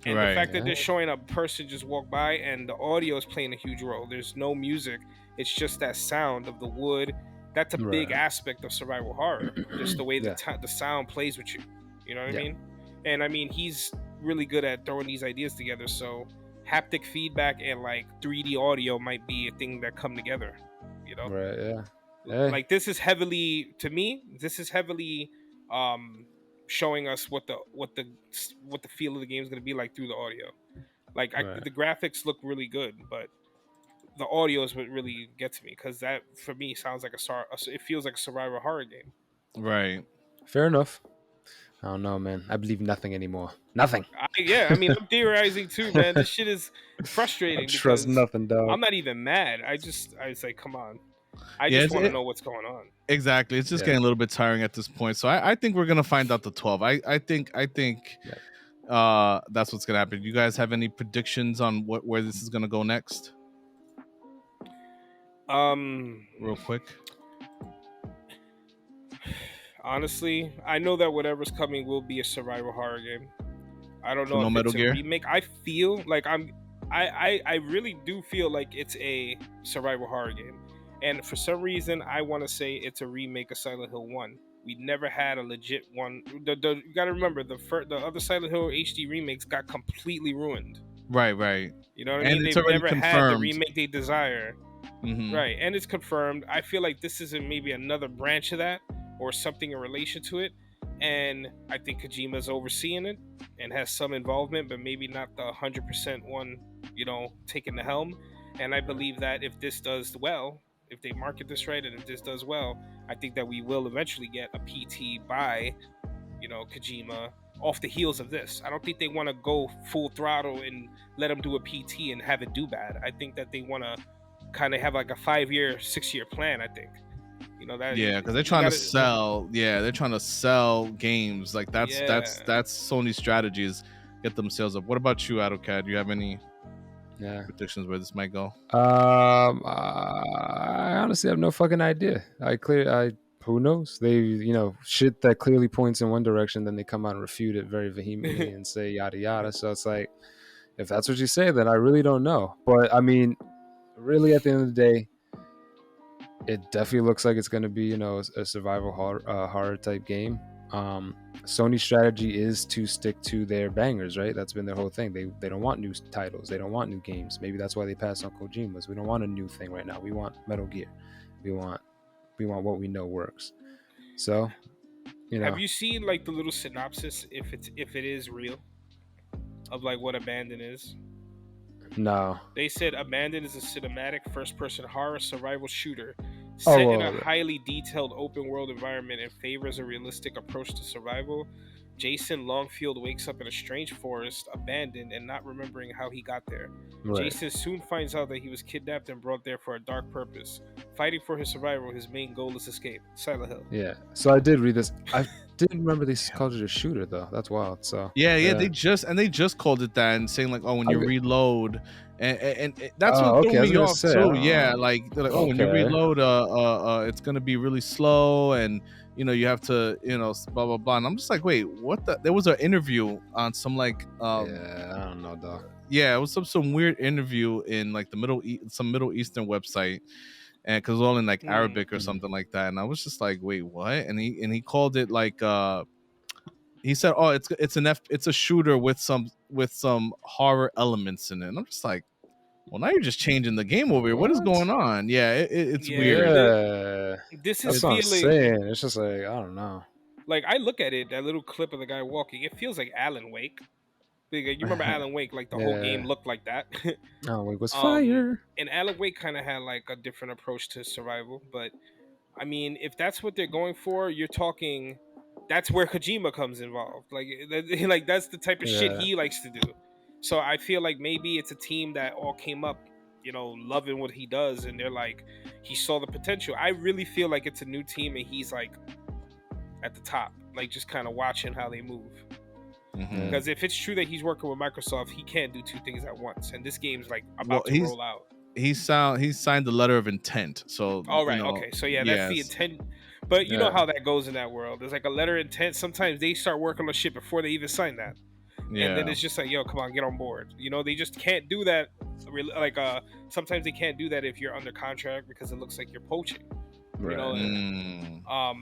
And the fact that they're showing a person just walk by and the audio is playing a huge role. There's no music. It's just that sound of the wood. That's a big Right. aspect of survival horror. Just the way Yeah. the sound plays with you. You know what I Yeah. mean? And I mean, he's really good at throwing these ideas together. So haptic feedback and like 3D audio might be a thing that come together. You know? Right. Yeah. Hey. Like this is heavily, to me, this is heavily showing us what the feel of the game is going to be like through the audio. Like Right. the graphics look really good, but the audio is what really gets me, because that for me sounds like it feels like a survival horror game. Right. Fair enough. I don't know, man. I believe nothing anymore. Nothing. I mean, I'm theorizing too, man. This shit is I frustrating trust because nothing, dog. I'm not even mad. I was like, come on. I Yeah, just want to know what's going on. Exactly. It's just Yeah. getting a little bit tiring at this point. So I think we're gonna find out the 12. I think that's what's gonna happen. You guys have any predictions on where this is gonna go next? Real quick. Honestly, I know that whatever's coming will be a survival horror game. I don't know No if Metal it's a Gear? remake. I feel like I really do feel like it's a survival horror game. And for some reason, I want to say it's a remake of Silent Hill 1. We never had a legit one. You got to remember, the other Silent Hill HD remakes got completely ruined. Right. You know what I And mean? it's They've already never had the confirmed. remake they desire. Mhm. Right, and it's confirmed. I feel like this is maybe another branch of that, or something in relation to it. And I think Kojima's overseeing it and has some involvement, but maybe not the 100% one, taking the helm. And I believe that if this does well, if they market this right, and if this does well, I think that we will eventually get a PT by, Kojima off the heels of this. I don't think they want to go full throttle and let him do a PT and have it do bad. I think that they want to kind of have like a 5-year, 6-year plan. I think, that. Yeah, because they're trying to sell. Yeah, they're trying to sell games. Like that's Sony's strategy, is get them sales up. What about you, AutoCAD? Do you have any predictions where this might go? I honestly have no fucking idea. Who knows? They, shit that clearly points in one direction, then they come out and refute it very vehemently and say yada yada. So it's like, if that's what you say, then I really don't know. But I mean, really, at the end of the day, it definitely looks like it's going to be, a survival horror type game. Sony's strategy is to stick to their bangers, right? That's been their whole thing. They don't want new titles. They don't want new games. Maybe that's why they passed on Kojima's. We don't want a new thing right now. We want Metal Gear. We want what we know works. So, Have you seen like the little synopsis, if it is real, of like what Abandon is? No. They said Abandon is a cinematic first-person horror survival shooter set in a highly detailed open-world environment and favors a realistic approach to survival. Jason Longfield wakes up in a strange forest, abandoned and not remembering how he got there. Right. Jason soon finds out that he was kidnapped and brought there for a dark purpose. Fighting for his survival, his main goal is escape. Silent Hill. Yeah. So I did read this. I didn't remember they called it a shooter though. That's wild. So yeah. They just called it that, and saying like, oh, when you reload, and that's what threw me off too. Yeah, like they're like, oh, when you reload, it's gonna be really slow, and you have to, blah blah blah. And I'm just like, wait, what the? There was an interview on some like, I don't know, dog. Yeah, it was some weird interview in like some Middle Eastern website, and because it was all in like Arabic or something like that. And I was just like, wait, what? And he called it like, he said, oh, it's a shooter with some horror elements in it. And I'm just like, well, now you're just changing the game over here. What is going on? Yeah, it's weird. This is what I'm saying. It's just like, I don't know. Like, I look at it, that little clip of the guy walking. It feels like Alan Wake. You remember Alan Wake? Like the whole game looked like that. Alan Wake was fire. And Alan Wake kind of had like a different approach to survival. But I mean, if that's what they're going for, you're talking. That's where Kojima comes involved. Like that's the type of shit he likes to do. So I feel like maybe it's a team that all came up, loving what he does, and they're like, he saw the potential. I really feel like it's a new team, and he's like at the top, like just kind of watching how they move. Because if it's true that he's working with Microsoft, he can't do two things at once, and this game's like about to roll out. He signed the letter of intent. So okay, so that's the intent. But you know how that goes in that world. There's like a letter of intent. Sometimes they start working on shit before they even sign that. Yeah. And then it's just like, yo, come on, get on board. They just can't do that like sometimes they can't do that if you're under contract because it looks like you're poaching. Right. You know,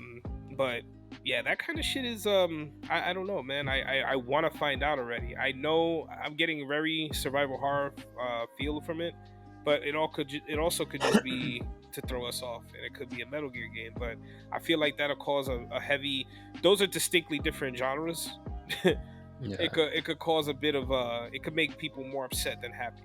but yeah, that kind of shit is I don't know, man. I want to find out already. I know I'm getting very survival horror feel from it, but it also could just be to throw us off, and it could be a Metal Gear game. But I feel like that'll cause a heavy. Those are distinctly different genres. Yeah. It could cause a bit of it could make people more upset than happy.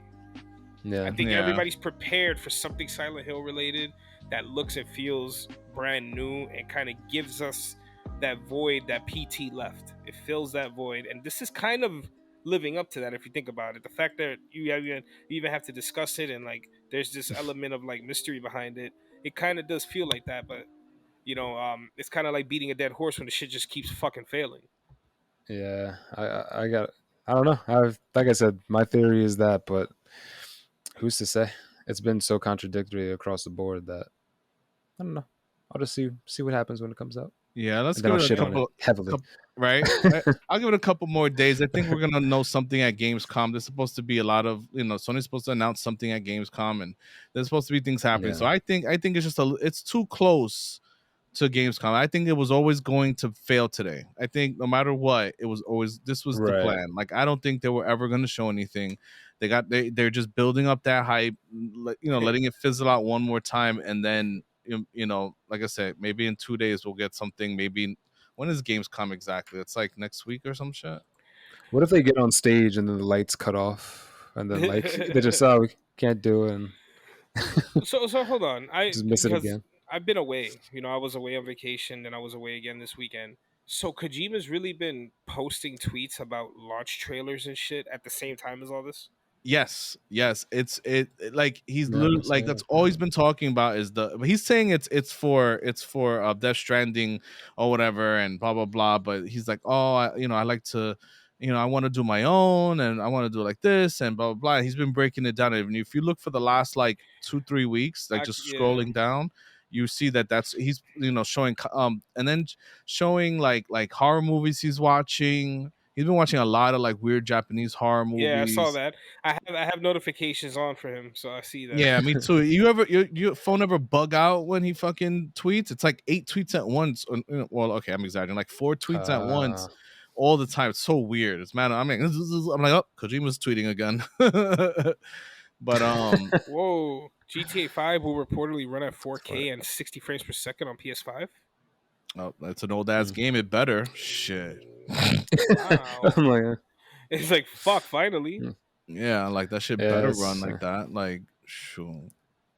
Yeah. I think everybody's prepared for something Silent Hill related that looks and feels brand new and kind of gives us that void that PT left. It fills that void, and this is kind of living up to that if you think about it. The fact that you even have to discuss it, and like there's this element of like mystery behind it. It kind of does feel like that, but you know, it's kind of like beating a dead horse when the shit just keeps fucking failing. Yeah, I don't know. Like I said, my theory is that, but who's to say? It's been so contradictory across the board that I don't know. I'll just see what happens when it comes out. Yeah, let's And then give I'll it a shit on couple. it heavily. Right? I'll give it a couple more days. I think we're gonna know something at Gamescom. There's supposed to be a lot of, Sony's supposed to announce something at Gamescom, and there's supposed to be things happening. Yeah. So I think it's just it's too close to Gamescom. I think it was always going to fail today. I think no matter what, it was always this was the Right. plan. Like I don't think they were ever going to show anything. They're just building up that hype, letting it fizzle out one more time, and then like I said, maybe in 2 days we'll get something. Maybe when is Gamescom exactly? It's like next week or some shit. What if they get on stage and then the lights cut off, and then like they just we can't do it, and So hold on, just miss it because again. I've been away. I was away on vacation, then I was away again this weekend. So Kojima's really been posting tweets about launch trailers and shit at the same time as all this. Yes, it's like he's Yeah, literally that's like that's all he's been talking about is he's saying it's for Death Stranding or whatever and blah blah blah, but he's like, oh, I like to, I want to do my own and I want to do it like this and blah blah blah. He's been breaking it down, and if you look for the last like 2-3 weeks, like just scrolling down, you see that's he's showing and then showing like horror movies he's watching. He's been watching a lot of like weird Japanese horror movies. Yeah, I saw that. I have notifications on for him, so I see that. Yeah, me too. Your phone ever bug out when he fucking tweets? It's like 8 tweets at once. Well, okay, I'm exaggerating. Like 4 tweets at once all the time. It's so weird. It's mad. I'm like, oh, Kojima's tweeting again. But whoa, GTA 5 will reportedly run at 4K and 60 frames per second on PS5. Oh, that's an old ass game. It better. Shit. Wow. I'm like, It's like fuck. Finally. Yeah, like that shit better run like that. Like, sure.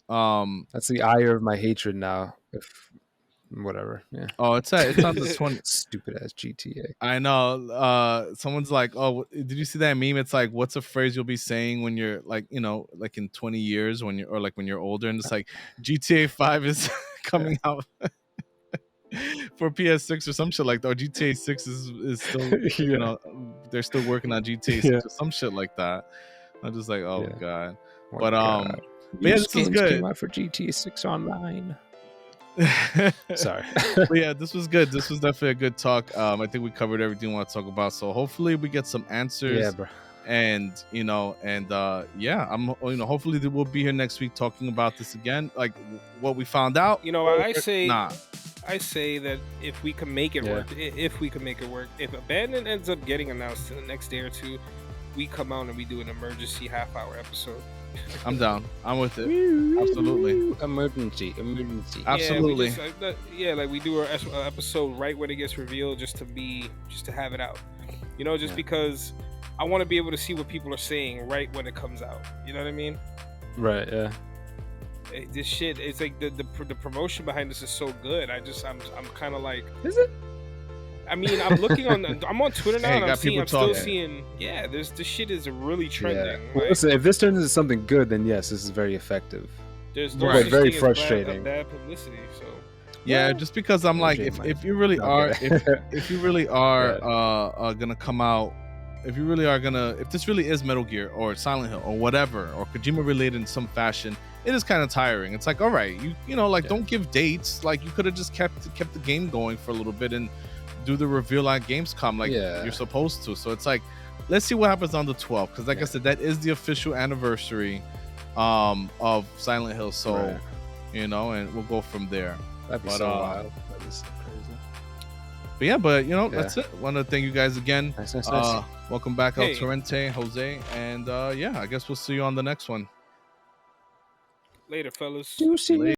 That's the ire of my hatred now. If whatever. Yeah. Oh, it's on the 20. Stupid ass GTA. I know. Someone's like, "Oh, did you see that meme? It's like, what's a phrase you'll be saying when you're like, like in 20 years when you're older?" And it's like, GTA 5 is coming out for PS6 or some shit like that. Or GTA 6 is still, they're still working on GTA 6 or some shit like that. I'm just like, oh god. But God. But yeah, this was good. Came out for GTA 6 Online. Sorry. But yeah, this was good. This was definitely a good talk. I think we covered everything we want to talk about. So hopefully we get some answers. Yeah, bro. And I'm hopefully we'll be here next week talking about this again, like what we found out. I say that if we can make it work, if Abandon ends up getting announced in the next day or two, we come out and we do an emergency half-hour episode. I'm down. I'm with it. Absolutely. Emergency. Absolutely. Like we do our episode right when it gets revealed, just to have it out. Because I want to be able to see what people are saying right when it comes out. You know what I mean? Right. Yeah. This shit, it's like the promotion behind this is so good. I'm kind of like, is it? I mean, I'm looking I'm on Twitter now, and I'm still seeing. Yeah, this shit is really trending. Yeah. Well, listen, if this turns into something good, then yes, this is very effective. There's no but very frustrating. Bad publicity. So yeah, just because I'm like, if you really are, if you really are gonna come out. If this really is Metal Gear or Silent Hill or whatever, or Kojima related in some fashion, it is kind of tiring. It's like, all right, don't give dates. Like you could have just kept the game going for a little bit and do the reveal at Gamescom like you're supposed to. So it's like, let's see what happens on the 12th, because like I said, that is the official anniversary of Silent Hill. So you know, and we'll go from there. That'd be so wild. That is so crazy. But yeah, but you know, that's it. Want to thank you guys again. Nice. Welcome back, El Torrente, Jose, and yeah, I guess we'll see you on the next one. Later, fellas. Later.